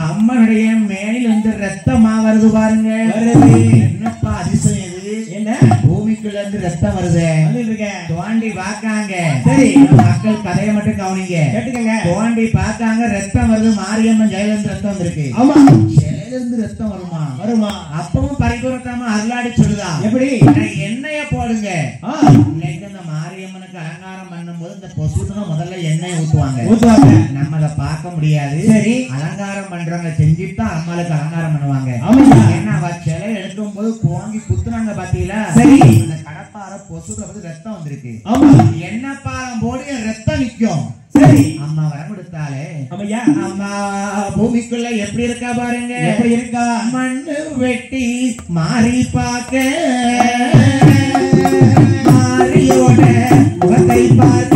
அம்மனுடைய மேலில் வந்து ரத்தமா வருது பாருங்க. என்னப்பா அதிசயம் இது? என்ன பூமிக்குள்ள இருந்து ரத்தம் வருது தோண்டி பாக்காங்க. சரி மக்கள் கதையை மட்டும் கவனிங்க, கேட்டுக்கங்க. தோண்டி பாக்காங்க ரத்தம் வருது. மாரியம்மன் ஜெயில இருந்து ரத்தம் வந்திருக்கு. ஆமா சிலையில இருந்து ரத்தம் வருமா? வருமா? அப்பவும் பரிபூரத்தாம அருளாடி சொல்லுதா எப்படி? எண்ணெய போடுங்க. இன்னைக்கு இந்த மாரியம்மனுக்கு அலங்காரம் பண்ணும் போது இந்த பொசுக்கு முதல்ல எண்ணெய் ஊத்துவாங்க. நம்ம அதை பார்க்க முடியாது. சரி அலங்காரம் பண்றவங்க செஞ்சுட்டு தான் அம்மாளுக்கு அலங்காரம் பண்ணுவாங்க. ஏன்னா அவ சிலை எடுக்கும் போது கோங்கி குத்துனாங்க பாத்தீங்களா? சரி அந்த கடப்பாறை பொசுல வந்து ரத்தம் வந்திருக்கு. ஆமா எண்ணெய் பாலம் போடு ரத்தம் நிக்கும். சரி அம்மா வரம் கொடுத்தாலே ஆமையா அம்மா பூமிக்குள்ள எப்படி இருக்கா பாருங்க. எப்படி இருக்கா? மண்ணு வெட்டி மாறி பார்க்க மாரியோட முகத்தை பார்க்க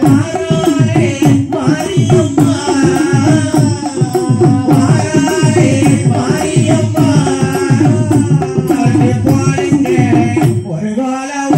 மாறாரே மாரியம்மா மாறாரே மாரியம்மா போடுங்க ஒரு கோலவ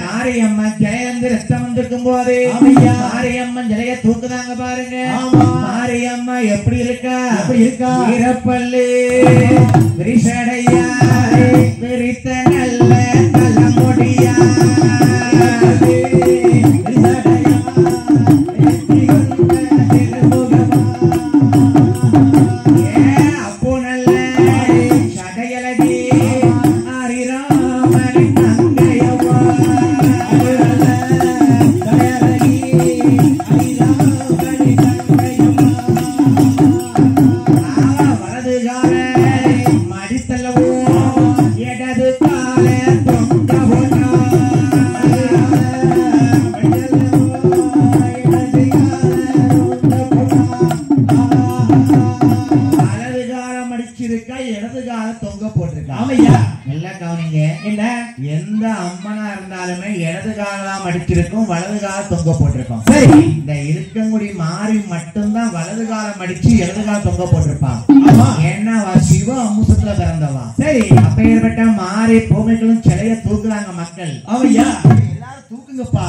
மாரியம்மன் ஜெயந்து ரத்தம் வந்திருக்கும் போது மாரியம்மன் ஜெய தூக்குதாங்க பாருங்க. மாரியம்மா எப்படி இருக்கா? எப்படி இருக்கா? வீரப்பள்ளி விரிசடையா விரித்த நல்ல தலைமுடியா அப்போ நல்ல சடையலகி மடித்தல்லவோ இடது எந்த அம்மனா இருந்தாலுமே இடது காலம் அடிச்சிருக்கும், வலது காலம் தொங்க போட்டிருக்கும். சரி, இந்த இருக்கங்குடி மாறி மட்டும்தான் வலது காலம் அடிச்சு இடது காலம் தொங்க போட்டிருப்பான். ஏன்னா சிவ அம்சத்துல பிறந்தவா. சரி, அப்பேற்பட்ட மாறி பூமிகளும் சிலைய தூக்குறாங்க மக்கள். ஆமையா, எல்லாரும் தூக்குங்கப்பா.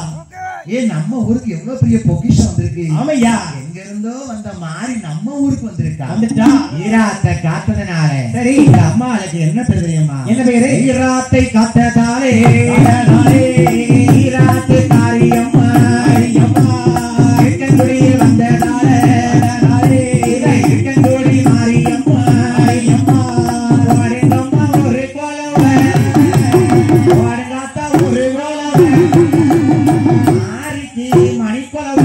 நம்ம ஊருக்கு எவ்வளவு பெரிய பொக்கிஷம் வந்திருக்கு. ஆமையா, எங்க இருந்தோ வந்த மாறி நம்ம ஊருக்கு வந்திருக்கா. வந்துட்டா ஈராத்தை காத்ததுனால. சரி, இந்த அம்மாளுக்கு என்ன பேர் தெரியுமா? என்ன பேரு? ஈராத்தை காத்ததாலே ஈராத்து காரியம்மா. இருக்கங்குடியில் வந்ததால இருக்கங்குடி மாரியம்மா. வாடங்கம்மா ஒரு கோலவ, வாடங்காத்தா ஒரு கோலவ, மாரிக்கு மணிக்கொலவ,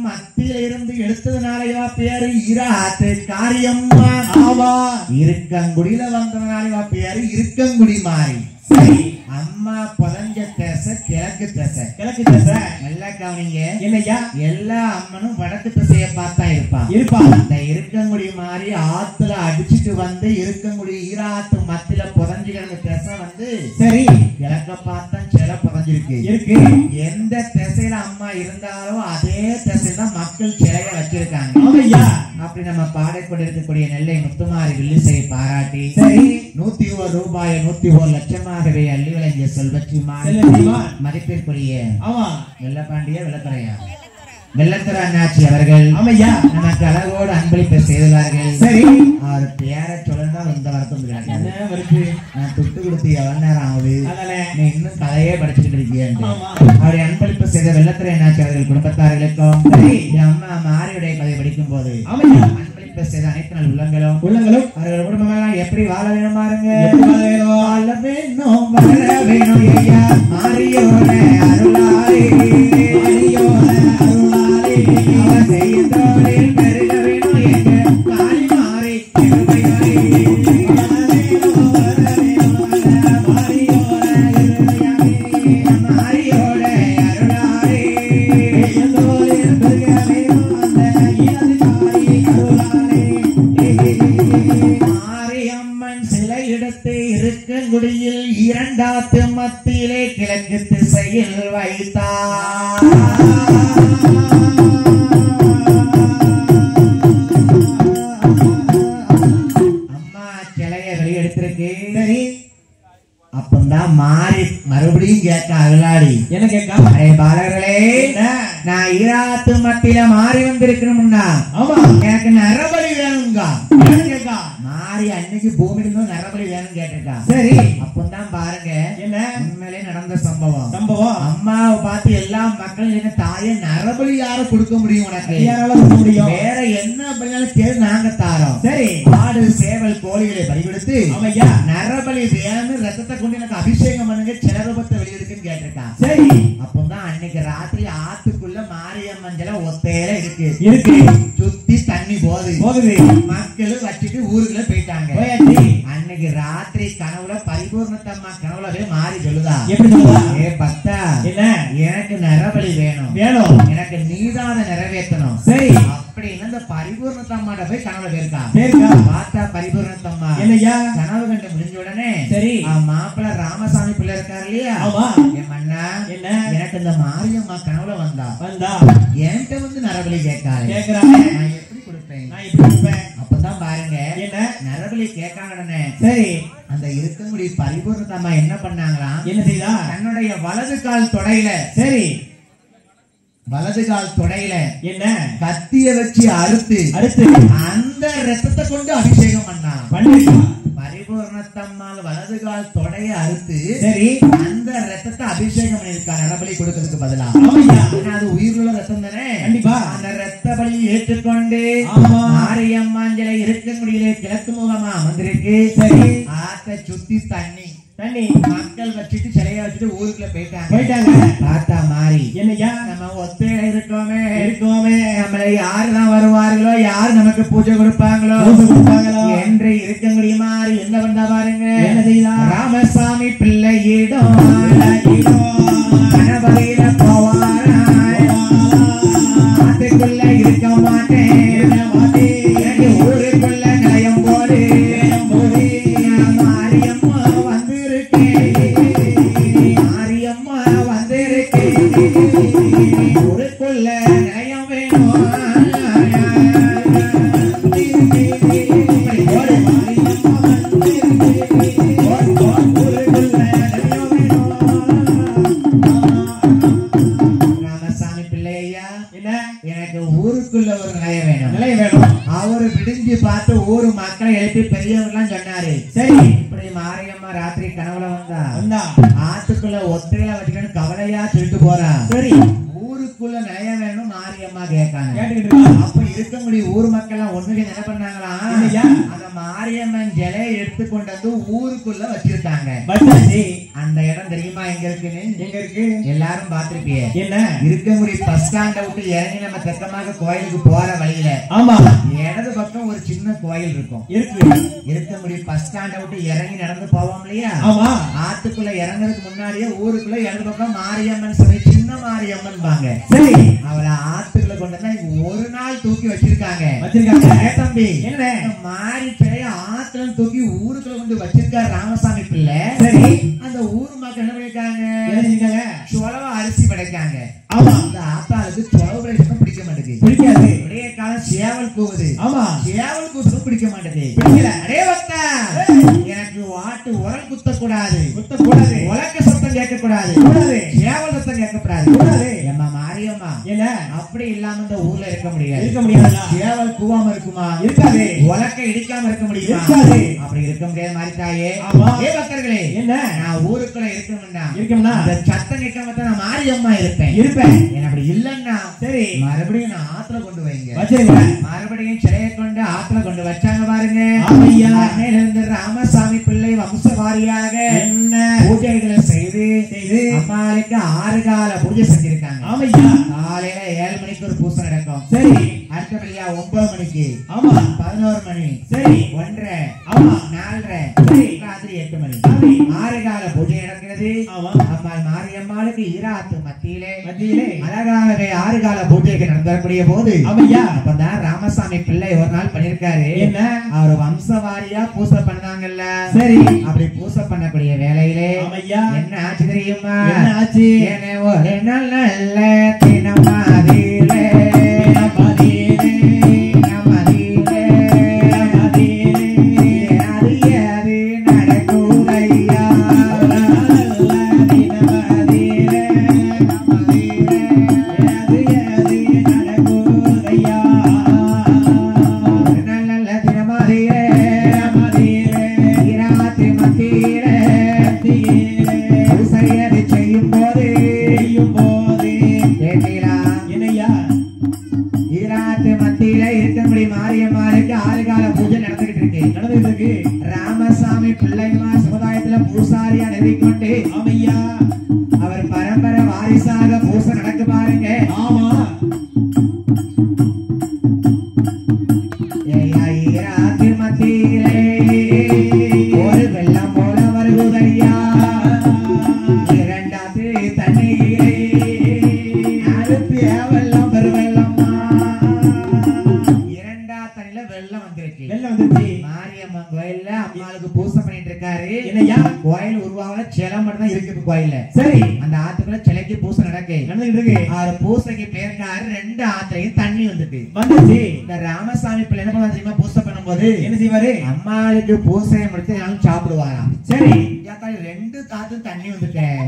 மத்தியில இருந்து எடுத்ததுனாலயா பேரு ஈராத்து காரியம்மா. ஆமா, இருக்கங்குடியில வந்ததுனாலயா பேரு இருக்கங்குடி மாறி. அம்மா புதஞ்ச திசை கிழக்கு திசை. கிழக்கு திசை நல்லா கவனிங்க. இல்லையா, எல்லா அம்மனும் வடக்கு திசையை பார்த்தா இருப்பான். இந்த இருக்கங்குடி மாறி ஆத்துல அடிச்சுட்டு வந்து இருக்கங்குடி ஈராத்து மத்தியில புதஞ்சு கிடந்த திசை வந்து சரி கிழக்க பார்த்தா சில புதஞ்சிருக்கு இருக்கு. எந்த திசையில அம்மா இருந்தாலும் அதே திசையில தான் மக்கள் சிலைய வச்சிருக்காங்க. அப்படி நம்ம பாடப்பட்டிருக்கக்கூடிய நெல்லை முத்துமாரி வில்லிசை பாராட்டி சரி 101 ரூபாய் 101 லட்சமாகவே அள்ளி விளங்கிய செல்வச்சிமான் மதிப்பிற்குரிய வெள்ளப்பாண்டிய வெள்ளத்துறையா வெள்ளத்துறை அண்ணாச்சி அவர்கள் ஆமையா நமக்கு அழகோடு அன்பளிப்பை செய்தார்கள். சரி, அவர் பேர சொல்லதான் இந்த வருத்தம் நான் துட்டு கொடுத்து எவ்வளவு நேரம் ஆகுது, நீ இன்னும் கதையே படிச்சுட்டு இருக்கேன். அவருடைய அன்பளிப்பு செய்த வெள்ளத்துறை அண்ணாச்சி அவர்கள் குடும்பத்தார்களுக்கும் சரி அம்மா மாரியுடைய கதை படிக்கும் போது அன்பளிப்பு செய்த அனைத்து நாள் உள்ளங்களும் அவர்கள் குடும்பம் எல்லாம் எப்படி வாழ வேணும் பாருங்க. வாழ வேணும் வாழ வேணும் ஐயா மாரியோட அருளாரே மாரியோட அருளாரே அவர் செய்யும் தொழில் பெருக வேணும் எங்க காளி மாறி பெருமையாரே மாரியோட அருளாரே தொழில் பெருக வேணும் மாரியம்மன் சிலை எடுத்து இருக்கங்குடியில் இரண்டாத்து மத்தியிலே கிழக்கு திசையில் வைத்தார். அம்மா சிலைய வெளியெடுத்திருக்கு. சரி, அப்பந்தான் மாறி மறுபடியும் கேட்க அருளாடி என்ன கேட்க, பாலகர்களே நான் ஈராத்து மத்தியில மாறி வந்திருக்கணும்னா ஆமா எனக்கு நரபலி வேணுங்க கேட்கா. மாறி அன்னைக்கு பூமி இருந்தும் நரபலி வேணும் கேட்டிருக்கா. சரி, அப்பந்தான் பாருங்க என்ன உண்மையிலே நடந்த சம்பவம். அம்மாவை பார்த்து எல்லா மக்களும் என்ன தாயே நரபலி யாரும் கொடுக்க முடியும், உனக்கு யாரால கொடுக்க முடியும், வேற என்ன அப்படின்னாலும் கேள்வி நாங்க தாரோம். சரி, ஆடு சேவல் கோழிகளை பலி கொடுத்து அவையா நரபலி வேணும் ரத்தத்தை கொண்டு எனக்கு அபிஷேகம் பண்ணுங்க சிலரூபத்தை வெளியெடுக்குன்னு கேட்டிருக்கா. சரி, அப்பதான் அன்னைக்கு ராத்திரி ஆத்துக்குள்ள மாரியம்மன் ஜலம் ஒத்தையில இருக்கு சுத்தி தண்ணி போகுது மக்களும் வச்சுட்டு ஊருக்குள்ள போயிட்டாங்க. அன்னைக்கு ராத்திரி கனவுல பரிபூர்ணத்தம்மா கனவுல போய் மாறி சொல்லுதா, எப்படி சொல்லுதா, ஏ பக்தா என்ன எனக்கு நரபலி வேணும் எனக்கு நீதான நிறைவேற்றணும். சரி, அப்படின்னு இந்த பரிபூர்ணத்தம்மாட்ட போய் கனவுல போயிருக்கா. பார்த்தா பரிபூர்ணத்தம்மா என்னையா கனவு கண்டு முடிஞ்ச உடனே சரி மாப்பிள்ள ராமசாமி பிள்ளை இருக்காரு இல்லையா, என் மன்னா என்ன எனக்கு இந்த மாரியம்மா கனவுல வந்தா என்கிட்ட வந்து நரபலி கேட்காரு நான் எப்படி கொடுப்பேன், அப்பதான் பாருங்க என்ன நரபலி கேட்காங்க உடனே சரி அந்த இருக்கக்கூடிய பரிபூர்ணத்தம்மா என்ன பண்ணாங்களாம், என்ன செய்தா தன்னுடைய வலது கால் தொடையில சரி வலது கால் தொடையில என்ன கத்திய வச்சு அறுத்து அந்த ரத்தத்தை கொண்டு அபிஷேகம் பண்ணாங்க. பரிபூர்ணத்தம்மாள் வலது கால் தொடைய அறுத்து சரி அந்த ரத்தத்தை அபிஷேகம் பண்ணிருக்கா நரபலி கொடுக்கிறதுக்கு பதிலா. அது உயிருள்ள ரத்தம் தானே, கண்டிப்பா அந்த ரத்த பலி ஏற்றுக்கொண்டு மாரியம்மன் சிலை இருக்கக்கூடிய கிழக்கு முகமா அமர்ந்திருக்கு. சரி, ஆத்த சுத்தி தண்ணி மக்கள் வச்சுட்டு சிலைய வச்சுட்டு ஊருக்குள்ள போயிட்டாங்க. பார்த்தா மாறி என்னையா நம்ம ஒத்தையில இருக்கோமே நம்மள யாருதான் வருவார்களோ யாரு நமக்கு பூஜை கொடுப்பாங்களோ என்று இருக்க முடியுமா என்ன பண்ணா பாருங்க, என்ன செய்தா ராமசாமி பிள்ளையிடம் ஊரு மக்களை எழுப்பி பெரியவங்கலாம் சொன்னாரு. சரி, இப்படி மாரியம்மா ராத்திரி கனவுல வந்தா ஆத்துக்குள்ள ஒத்தையில வச்சுக்கணும் கவலையா சொல்லிட்டு போறா. சரி, ஊருக்குள்ள நிறைய வேணும் மாரியம்மா கேட்காங்க. அப்ப இருக்கக்கூடிய ஊர் மக்கள் எல்லாம் ஒண்ணுக்கு என்ன பண்ணாங்களா, அந்த மாரியம்மன் ஜலையை எடுத்துக்கொண்டு வந்து ஊருக்குள்ள வச்சிருக்காங்க. அந்த இடம் தெரியுமா எங்க இருக்குன்னு? எங்க இருக்கு? எல்லாரும் பாத்திருப்பீங்க. என்ன இருக்கக்கூடிய பஸ் ஸ்டாண்ட விட்டு இறங்கி நம்ம தெற்கமாக கோயிலுக்கு போற வழியில ஆமா இடது பக்கம் ஒரு சின்ன கோயில் இருக்கும். இருக்கக்கூடிய பஸ் ஸ்டாண்ட விட்டு இறங்கி நடந்து போவோம் இல்லையா? ஆமா. ஆத்துக்குள்ள இறங்குறதுக்கு முன்னாடியே ஊருக்குள்ள இடது பக்கம் மாரியம்மன் சொல்லி சின்ன மாரியம்மன் பாங்க. சரி, அவளை ஆத்துக்குள்ள கொண்டு வந்து ஒரு நாள் தூக்கி வச்சிருக்காங்க. தம்பி என்ன மாரி சிலைய ஆத்துல தூக்கி ஊருக்குள்ள கொண்டு வச்சிருக்காரு ராமசாமி பிள்ளை. சரி, அந்த ஊர் மக்கள் என்ன பண்ணிருக்காங்க, சொலவா அரிசி படைக்காங்க. ஆமா, அந்த ஆத்தாளுக்கு சொலவு படைச்சதும் பிடிக்க மாட்டேங்குது. பிடிக்காது. ஒரே காலம் சேவல் கூவுது. ஆமா, சேவல் கூட்டதும் பிடிக்க மாட்டேங்குது. பிடிக்கல. அடே வத்தா, எனக்கு வாட்டு உரல் குத்தக்கூடாது, உலக்க சத்தம் கேட்கக்கூடாது, சேவல் சத்தம் கேட்கக்கூடாது. ஏமா மாரியம்மா என்ன அப்படி இல்லாம இந்த ஊர்ல இருக்க முடியாது. சேவல் கூவாம இருக்குமா? இருக்காது. உலக்க இடிக்காம இருக்க முடியுமா? அப்படி இருக்க முடியாது மாரித்தாயே. ஏ பக்தர்களே, என்ன நான் ஊருக்குள்ள இருக்கணும்னா இந்த சத்தம் நிக்காம தான் நான் மாரியம்மா இருப்பேன். அப்படி இல்லன்னா சரி, மறுபடியும் நான் ஆத்துல கொண்டு வைங்க. மறுபடியும் சிலையை கொண்டு ஆத்துல கொண்டு வச்சாங்க பாருங்க. இருந்து ராமசாமி பிள்ளை வம்ச வாரியாக என்ன பூஜைகளை செய்து அம்மாளுக்கு 6 கால பூஜை செஞ்சிருக்காங்க. காலையில 7 மணிக்கு ஒரு பூசை நடக்கும். சரி, அடுத்தபடியா 9 மணிக்கு, ஆமா 11 மணி, சரி 1:30, ஆமா 4:30, சரி ராத்திரி 8 மணி, 6 கால பூஜை நடக்கிறது. அம்மா மாரியம்மாளுக்கு ஈராத்து மத்தியிலே அழகாகவே 6 கால பூஜைக்கு நடந்தக்கூடிய போது அப்பதான் ராமசாமி பிள்ளை ஒரு நாள் பண்ணிருக்காரு. என்ன அவர் வம்சவாரியா பூசை பண்ணாங்கல்ல. சரி, அப்படி பூசை பண்ணக்கூடிய வேலையிலே என்ன ஆச்சு தெரியுமா? என்ன ஆச்சு? ஒரு நல்ல தினமாதிலே ராமசாமி பிள்ளைமா சமுதாயத்துல பூசாரியா நிறுவிக்கொண்டு அவர் பரம்பரை வாரிசாக பூசை நடக்க பாருங்க. ஆமா, ஈராத்து மத்தியிலே ஒரு வெள்ளம் போல வருவதையா, இரண்டாத்து தண்ணீரே அழுப்பிய வெள்ளம் பெருவெள்ளம்மா. 2ஆம் தண்ணில வெள்ளம் வந்துருச்சு. மாரியம்மன் கோயில்ல அம்மாளுக்கு பூசை பண்ணிட்டு இருக்காரு. இல்லையா, கோயில் உருவாகல, சிலை மட்டும் தான் இருக்குது கோயில்ல. சரி, அந்த ஆத்துக்குள்ள சிலைக்கு பூசை நடந்துட்டு இருக்கு. அவர் பூசைக்கு பேருக்காரு 2 ஆத்துலயும் தண்ணி வந்துட்டு இந்த ராமசாமி பிள்ளை என்ன பண்ண தெரியுமா? பூசை பண்ணும்போது என்ன செய்வாரு? அம்மாளுக்கு பூசையை முடிச்சு சாப்பிடுவாராம். சரி, 2 காத்தும் தண்ணி வந்துட்டேன்,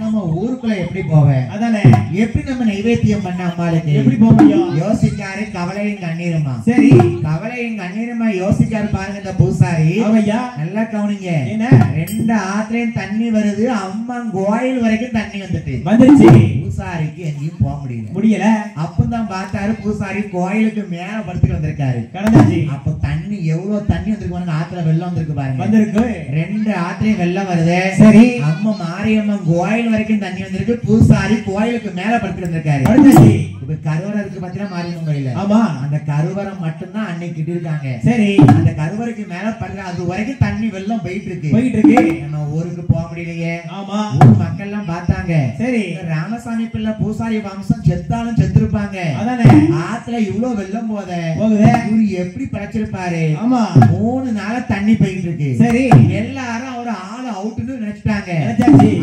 நம்ம ஊருக்குள்ள எப்படி போவேன்? அதானே, எப்படி நம்ம நைவேத்தியம் பண்ண அம்மாளுக்கு எப்படி போக முடியும்? யோசிக்காரு கவலையும் கண்ணீருமா. சரி, கவலையும் கண்ணீருமா யோசிக்காரு பாருங்க இந்த பூசாரி. நல்லா கவனிங்க. என்ன 2 ஆத்துலயும் தண்ணி வருது, அம்மா கோயில் வரைக்கும் தண்ணி வந்துருச்சு. பூசாரிக்கு எங்கேயும் போக முடியல. அப்பதான் பார்த்தாரு பூசாரி கோயிலுக்கு மேல படுத்துட்டு வந்திருக்காரு. அப்ப தண்ணி எவ்வளவு தண்ணி வந்திருக்கு, ஆத்துல வெள்ளம் வந்திருக்கு பாருங்க. வந்திருக்கு 2 ஆத்துலயும் வெள்ளம் வருது. சரி, அம்மா மாரியம்மன் கோயில் வரைக்கும் தண்ணி வந்திருக்கு. பூசாரி கோயிலுக்கு மேல படுத்துட்டு வந்திருக்காரு. இப்ப கருவறை இருக்கு பாத்தீங்கன்னா மாரியம்மன் கோயில. ஆமா, அந்த கருவறை மட்டும்தான் அன்னைக்கு இருக்காங்க. சரி, அந்த கருவறைக்கு மேல படுற அது வரைக்கும் தண்ணி வெள்ளம் போயிட்டு இருக்கு. நம்ம ஊருக்கு போக முடியலையே. ஆமா, ஊர் மக்கள் எல்லாம் பார்த்தாங்க. சரி, ராமசாமி பிள்ளை பூசாரி வம்சம் செத்தாலும் செத்துருப்பாங்க. அதானே, ஆத்துல இவ்வளவு வெள்ளம் போகுது, இவரு எப்படி படைச்சிருப்பாரு? ஆமா, 3 நாளா தண்ணி போயிட்டு இருக்கு. சரி, எல்லாரும் அவரு ஆளு அவுட்டுன்னு நினைச்சிட்டாங்க.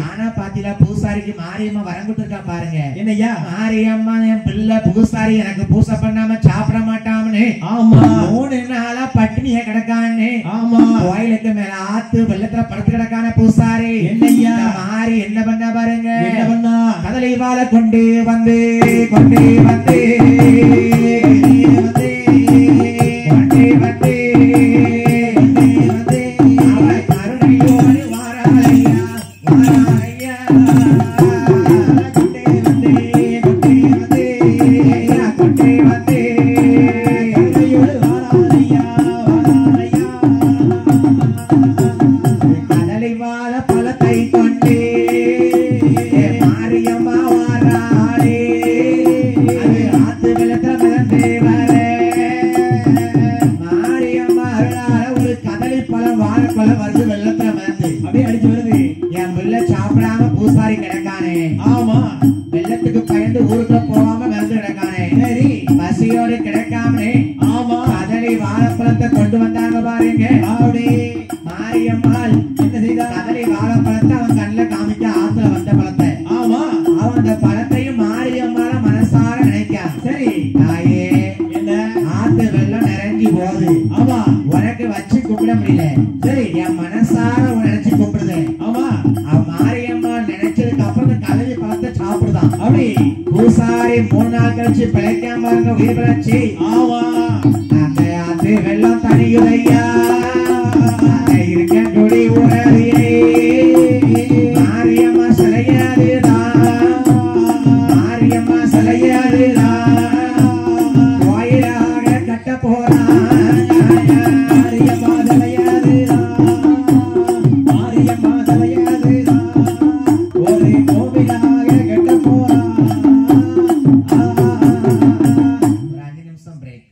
ஆனா பாத்தீங்களா பூசாரிக்கு மாரியம்மா வரம் கொடுத்திருக்கா பாருங்க. என்னையா, மாரியம்மா என் பிள்ளை பூசாரி எனக்கு பூசை பண்ணாம சாப்பிட மாட்டான்னு. ஆமா, 3 நாளா பட்டினிய கிடக்கான்னு. ஆமா, கோயிலுக்கு மேல ஆத்து வெள்ளத்துல படுத்து கிடக்கான பூசாரி. என்னையா மாறி என்ன பண்ண பாருங்க. என்ன பண்ணா? கதலை வாழ கொண்டு வந்து கொண்டு வந்து கொண்டு வந்து வெள்ளத்துக்கு பயந்து ஊருக்குள்ள போகாம வந்து கிடக்கானே. சரி, பசியோடு கிடைக்காமலே ஆமா கதலி வாழைப்பழத்தை கொண்டு வந்தாங்க பாருங்க. அப்படி மாரியம்மாள் என்ன செய்தா? கதலி வாழைப்பழத்தை அவன் கண்ணுல காமிக்க ஆத்துல வந்த பழத்தை. ஆமா, அவன் அந்த பழத்தையும் மாரியம்மாள மனசார நினைக்கான். சரி தாயே, என்ன ஆத்து வெள்ளம் நிறைஞ்சி போகுது. ஆமா, உனக்கு வச்சு கூப்பிட முடியல. சரி, என் மனசார நினைச்சு கூப்பிடுது. ஆமா, அவன் மாரியம்மாள் நினைச்சதுக்கு அப்புறம் கதலி பழத்தை சாப்பிடுதான். அப்படி பூசாரி 3 நாள் கழிச்சு பிழைக்காம பாருங்க, உயிர் பிழைச்சி. ஆமா, அந்த ஆத்து வெள்ளம் தனியுதையா இருக்க கொடி உறவியே மாரியம்மா சிலையாதுதான், மாரியம்மா சிலையாதுதான் கோயிலாக கட்ட போறான். மாரியம்மா சிலையாதுதான், மாரியம்மா சிலையாதுதான் ஒரு கோவிலாக கட்ட போறான். ஒரு 5 நிமிஷம் பிரேக்.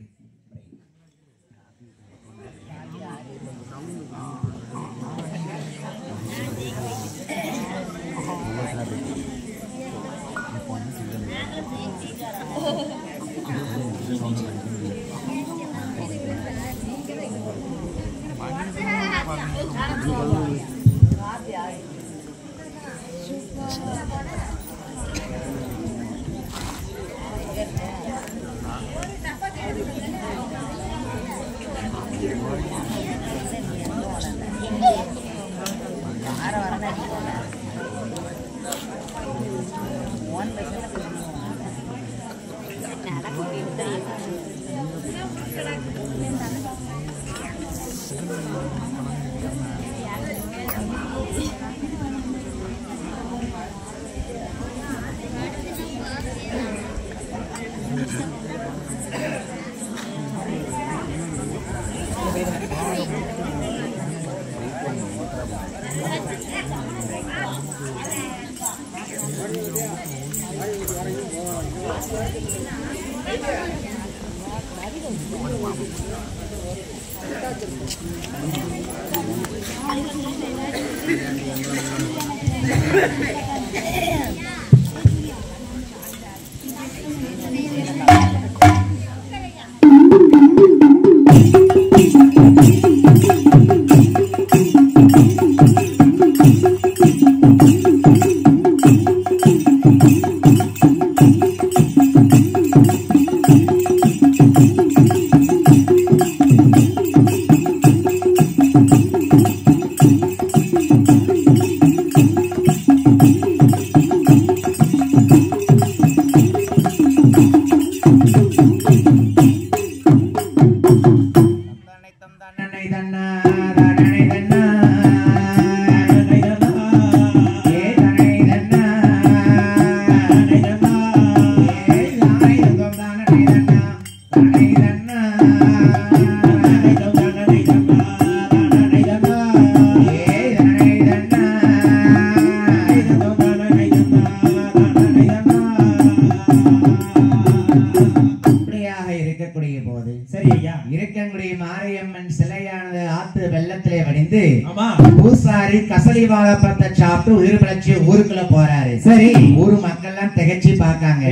பூசாரி கசலி வாழைப்பழத்தை சாப்பிட்டு உயிர் பிழைச்சி ஊருக்குள்ள போறாரு. சரி, ஊரு மக்கள் எல்லாம் திகச்சு பாக்காங்க.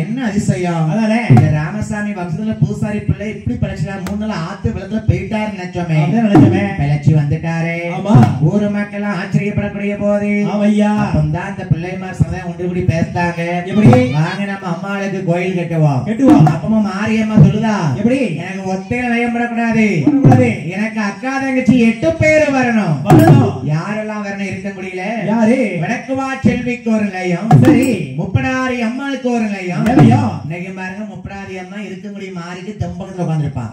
என்ன அதிசயம், அதானே இந்த ராமசாமி வம்சத்துல பூசாரி பிள்ளை இப்படி பிழைச்சா 3 நாள் ஆத்து வெள்ளத்துல போயிட்டாரு நினைச்சோமே. பிழைச்சி வந்துட்டாரு. ஊரு மக்கள் எல்லாம் ஆச்சரியப்படக்கூடிய போது அப்பந்தான் இந்த பிள்ளைமார் சதா ஒன்றுபடி பேசிட்டாங்க. வாங்க நம்ம அம்மாளுக்கு கோயில் கட்டுவோம். அப்பமா மாரியம்மா சொல்லுதா, எப்படி எனக்கு ஒத்தையில நயம்படக்கூடாது, எனக்கு அக்கா தங்கச்சி 8 பேரு வரணும். யாரெல்லாம் வரணும் இருக்க முடியல. யாரு? வடக்குவா செல்விக்கு ஒரு நிலையம். சரி, முப்படாரி அம்மாளுக்கு ஒரு நிலையம். இன்னைக்கு பாருங்க, முப்படாரி அம்மா இருக்க முடியும் மாறிக்கு தெம்பகத்துல உட்கார்ந்துருப்பா.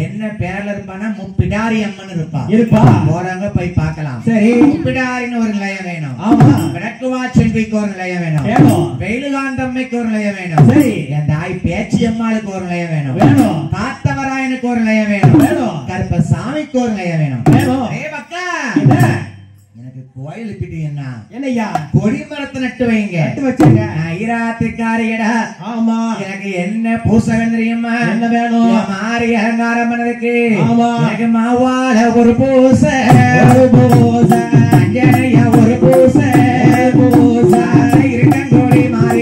என்ன பேர்ல இருப்பானா முப்பிடாரி அம்மன் இருப்பா. போறவங்க போய் பார்க்கலாம். சரி, முப்பிடாரின்னு ஒரு நிலையம் வேணும். ஆமா, வடக்குவா செல்விக்கு ஒரு நிலையம் வேணும். வெயிலுகாந்தம்மைக்கு ஒரு நிலையம் வேணும். சரி, என் தாய் பேச்சி அம்மாளுக்கு ஒரு நிலையம் வேணும். காத்தவராயனுக்கு ஒரு நிலையம் வேணும். கருப்பசாமிக்கு ஒரு நிலையம் வேணும். எனக்கு கோயில் என்னையா கொடி மரத்தை நட்டு வைங்க. ஈராத்திரிக்காரியடா. ஆமா, எனக்கு என்ன பூசகம் தெரியுமா? என்ன வேணும்? மாறி அலங்காரம் பண்ணதுக்கு எனக்கு மாவால ஒரு பூச, அஞ்சனையா ஒரு பூச, இருக்கங்கோடி மாறி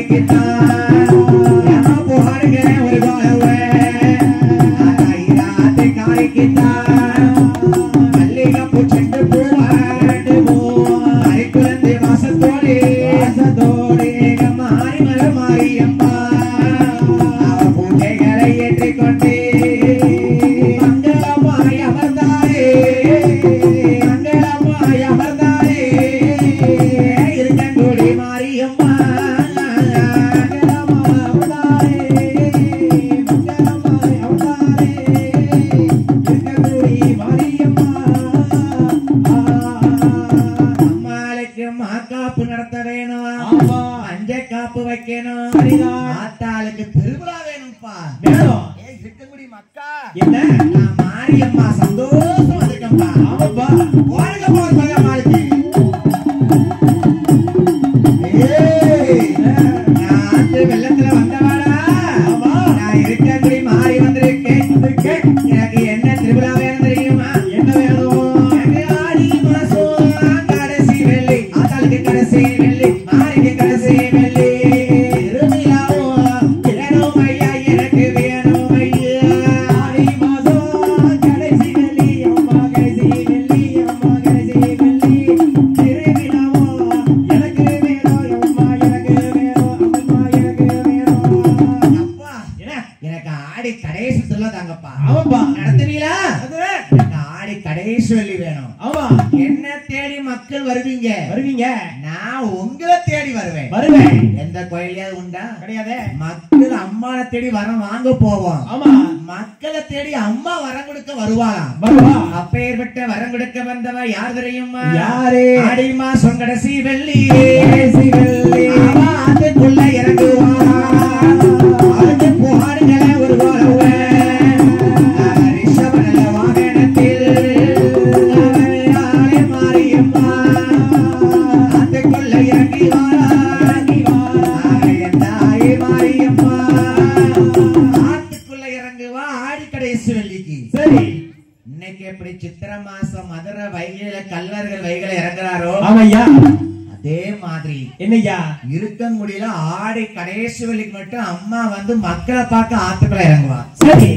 அம்மா வந்து மக்களை பார்க்க ஆத்துக்குள்ள இறங்குவா. சரி,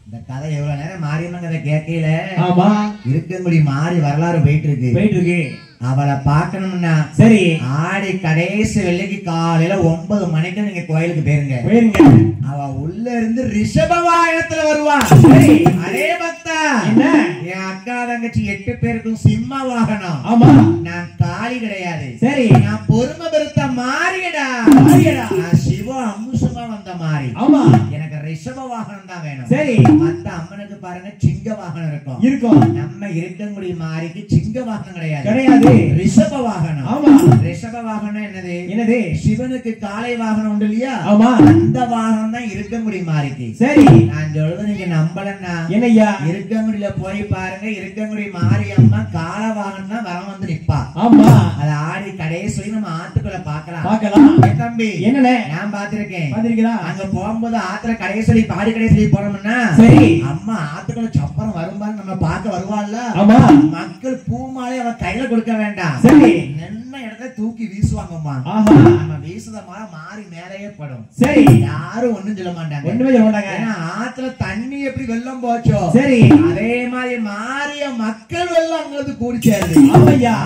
இந்த கதை எவ்வளவு நேரம் மாரியம்மன் கதை கேட்கல. ஆமா, இருக்கங்குடி மாறி வரலாறு போயிட்டு இருக்கு. அவளை பார்க்கணும்னா சரி, ஆடி கடைசி வெள்ளிக்கு காலையில 9 மணிக்கு நீங்க கோயிலுக்கு போயிருங்க. அவ உள்ள இருந்து ரிஷப வாகனத்துல வருவா. சரி, அதே பக்தா என் அக்கா தங்கச்சி 8 பேருக்கும் சிம்ம வாகனம். ஆமா, நான் தாலி கிடையாது. சரி, நான் பொறுமை பெருத்த மாறியடா. நான் சிவ அம்சமா வந்த மாறி. ஆமா, எனக்கு ரிஷப வாகனம் தான் வேணும். சரி, மத்த அம்மனுக்கு பாருங்க சிங்க வாகனம் இருக்கும். நம்ம இருக்கங்குடி மாறிக்கு சிங்க வாகனம் கிடையாது. ரிஷப வாகனம். ஆமா, ரிஷப வாகனம் என்னது? சிவனுக்கு காளை வாகனம் உண்டு இல்லையா? ஆமா, அந்த வாகனம் தான் இருக்கங்குடி மாறிக்கு. சரி, நான் சொல்றது நீங்க நம்பலன்னா என்னையா, இருக்கங்குடியில போய் பாருங்க. இருக்கங்குடி மாறி அம்மா காளை வாகனம் தான் வரம் வந்து நிப்பா. ஆமா, அது ஆடி கடைசி நம்ம ஆத்துக்குள்ள பாக்கலாம். தம்பி என்னன்னு நான் பாத்திருக்கேன். அங்க போகும்போது ஆத்துல கடைசி பாடி கடைசி போனோம்னா சரி, அம்மா ஆத்துக்குள்ள சப்பரம் வரும்பாரு நம்ம பார்க்க வருவாள்ல. ஆமா, மக்கள் பூமாலை அவ கையில கொடுக்க வேண்டாம். சரி, என்ன இடத்துல தூக்கி வீசுவாங்கம்மா. நம்ம வீசுத மாறி மேலேயே படும். சரி, யாரும் ஒண்ணும் சொல்ல மாட்டாங்க. ஏன்னா ஆத்துல தண்ணி எப்படி வெள்ளம் போச்சோ சரி, அதே மாதிரி மாறிய மக்கள் வெள்ளம் அங்க கூடி சேருது.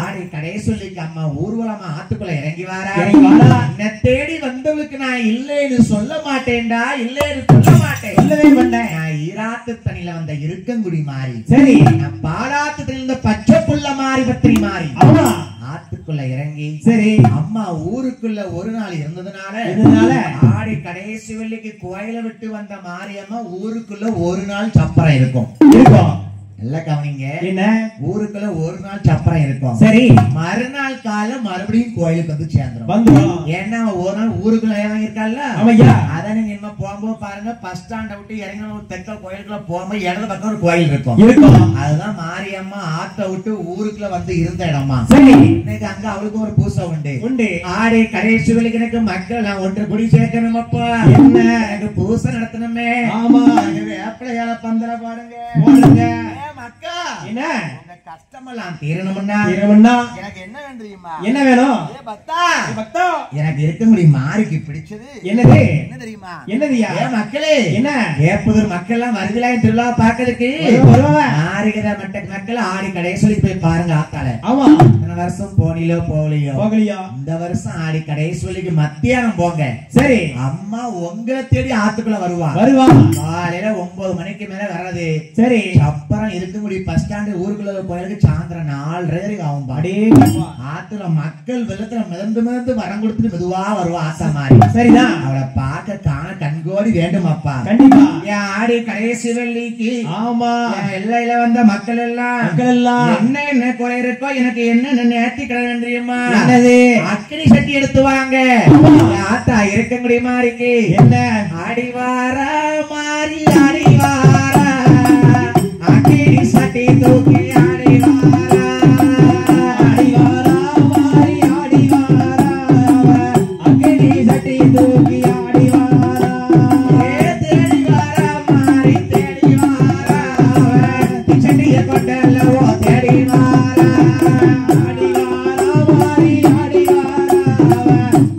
ஆடி கடைசொல்லிக்கு அம்மா ஊர்வலமா ஆத்துக்குள்ள இறங்கி வாரா. என்ன தேடி வந்தவளுக்கு நான் இல்லைன்னு சொல்ல மாட்டேன்டா. இல்லைன்னு சொல்ல மாட்டேன். சொல்லவே மாட்டேன். நான் ஈராத்து தண்ணியில வந்த இருக்கங்குடி மாறி. சரி, நான் பாலாத்து தண்ணியில பச்சை புள்ள மாறி பத்திரி மாறி. ஆமா, ஆத்துக்குள்ள இறங்கி சரி, அம்மா ஊருக்குள்ள ஒரு நாள் இருந்ததுனால ஆடி கடைசி வெள்ளிக்கு கோயில விட்டு வந்த மாரியம்மா ஊருக்குள்ள ஒரு நாள் சப்பரம் இருக்கும். நல்ல கவனிங்க. என்ன, ஊருக்குள்ள ஒரு நாள் சப்பரம் இருக்கும். சரி, மறுநாள் காலை மறுபடியும் கோயிலுக்கு வந்து சேர்ந்துரும். ஏன்னா ஒரு நாள் ஊருக்குள்ள இறங்கி இருக்கால. அத நீங்க போகும்போது பாருங்க, பஸ் ஸ்டாண்ட விட்டு இறங்கின ஒரு தெற்க கோயிலுக்குள்ள போகும்போது இடது பக்கம் ஒரு கோயில் இருக்கும். அதுதான் மாரியம்மா ஆத்த விட்டு ஊருக்குள்ள வந்து இருந்த இடமா. சரி, இன்னைக்கு அங்க அவளுக்கு ஒரு பூசை உண்டு. ஆடி கடைசி வெள்ளிக்கு எனக்கு மக்கள் நான் ஒன்று குடி சேர்க்கணும். அப்பா என்ன எனக்கு பூசை நடத்தணுமே. ஆமா, வேப்பிலையால பந்தல பாருங்க. அக்கா என்ன கஷ்டமெல்லாம் தீரணும்னா எனக்கு என்ன வேணும் தெரியுமா? என்ன வேணும்? பக்தா எனக்கு இருக்க முடியும் மாறிக்கு பிடிச்சது என்னது? என்ன தெரியுமா? என்னதுயா? மக்களே என்ன ஏற்புதூர் மக்கள் எல்லாம் வருகிறாய் திருவிழா பாக்கிறதுக்கு ஆறுகிற மக்கள் ஆடி கடையை சொல்லி போய் பாருங்க ஆத்தால. ஆமா இந்த வருஷம் போகலையோ இந்த வருஷம் ஆடி கடையை சொல்லிக்கு மத்தியானம் போங்க. சரி அம்மா உங்களை தேடி ஆத்துக்குள்ள வருவா காலையில 9 மணிக்கு மேல வர்றது. சரி அப்புறம் இருக்க முடியும் பஸ் ஸ்டாண்டு ஊருக்குள்ள போயிருக்கு சாயந்தரம் 4:30 ஆகும். பாடி ஆத்துல மக்கள் வெள்ளத்துல மிதந்து வரம் கொடுத்துட்டு மெதுவா வருவா ஆத்தா மாதிரி. சரிதான் அவளை பார்க்க காண கண்கோடி வேண்டுமாப்பா. கண்டிப்பா என் ஆடி கடைசி வெள்ளிக்கு ஆமா எல்லையில வந்த மக்கள் எல்லாம் என்ன குறை இருக்கோ எனக்கு என்ன நேர்த்தி கடை தெரியுமா? என்னது? அக்கினி சட்டி எடுத்து வாங்க. ஆத்தா இருக்க முடியுமா இருக்கு? என்ன ஆடிவாரா மாறி ஆடிவாரா அக்கினி சட்டி தூக்கி ஆடிவாரா ஆடிவாரா மாறி ஆடிவாரா அக்கினி சட்டி தூக்கி ஆடிவாரா தேடி வாரா மாறி தேடி வாரா சட்டிய கொண்டல்லவோ தேடி வாரா ஆடிவாரா மாறி ஆடிவாரா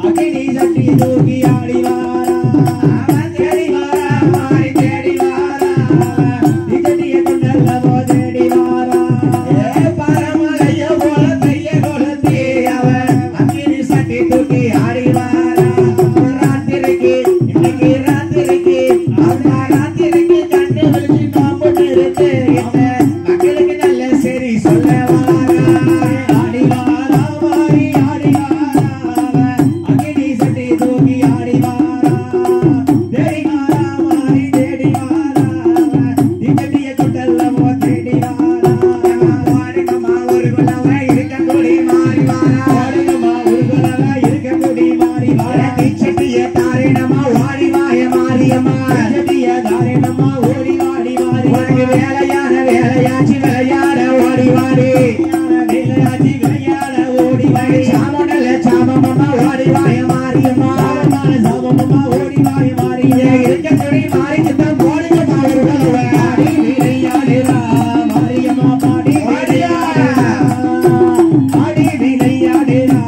அக்கினி சட்டி தூக்கி ஆடிவாரா தேடி வாரா மாறி தேடி வாரா சட்டிய கொண்டல்லவோ தேடி வாரா பரமலைய போல தைய கொளுத்தி அவன் அக்கினி சட்டி தூக்கி ஆடிவாரா ராத்திரிக்கு இன்னைக்கு ராத்திரிக்கு அந்த ராத்திரிக்கு கண்ணு வலிச்சு காம்பட்டு இருக்கு மக்களுக்கு நல்ல சரி சொல்ல வாரா ஆடிவாரா மாறி ஆடிவாரா அக்கினி சட்டி தூக்கி ஆடிவாரா தேடி வாரா மாறி தேடி வாரா திகட்டிய கொண்டல்லவோ தேடி வாரா வாடுங்கம்மா ஒரு குலவ இருக்க கூடி மாறி வாரா வாடுங்கம்மா ஒரு குலவ இருக்க கூடி மாறி வாரா திச்சட்டிய தாரிணமா வாடி வாய மாரியம்மா திச்சட்டிய தாரிணமா ஓடி வாடி வாரி உனக்கு வேலையாச்சி விளையாட ஓடி வாடி வேலையாச்சி விளையாட ஓடி வாடி சாமோடல சாமம்மா ஓடி வாய மாரியம்மா சாமம்மா ஓடி வாய மாரியே இருக்க கூடி மாறிக்குத்தான் போடுங்கம்மா ஒரு குலவ ஆடி விளையாடுறா மாரியம்மா பாடி விளையாடுறா ஆடி விளையாடுறா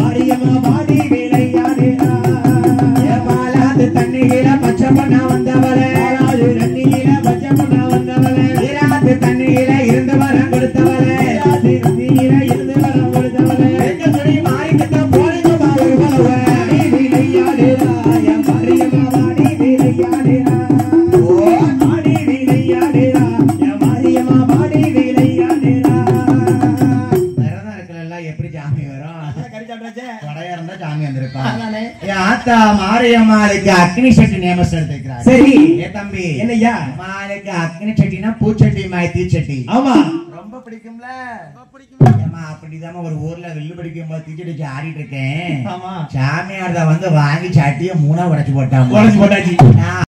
மாரியம்மா பாடி விளையாடுறா பாலாது தண்ணியில பச்சை பண்ண வந்தவளே பாலாது தண்ணியில பச்சை பண்ண வந்தவளே ஈராது தண்ணியில இருந்து வரம் கொடுத்தவளே ஈராது தண்ணியில இருந்து வரம் கொடுத்தவளே எங்க சொல்லி மாறிக்கிட்ட போடுங்கம்மா ஒரு குலவ ஆடி விளையாடுறா மாரியம்மா பாடி விளையாடுறா ஓ ஆடி விளையாடுறா மாரியம்மா பாடி விளையாடுறா. விரதம் இருக்கல எப்படி சாமி வரும்? வடையா இருந்தா சாமி வந்திருப்பா. ஆத்தா மாரியம்மாளுக்கு அக்னி சட்டி நேமஸ் எடுத்துக்கிறார். சரி ஏ தம்பி என்னய்யா அம்மாளுக்கு அக்னி சட்டினா பூச்சட்டி மாய் தீச்சட்டி. ஆமா ரொம்ப பிடிக்கும்ல? ஏமா அப்படிதான் ஒரு ஊர்ல வெள்ளு பிடிக்கும் போது தீச்சட்டி ஆடிட்டு இருக்கேன். ஆமா சாமியார் தான் வந்து வாங்கி சட்டியை 3 உடைச்சு போட்டாங்க.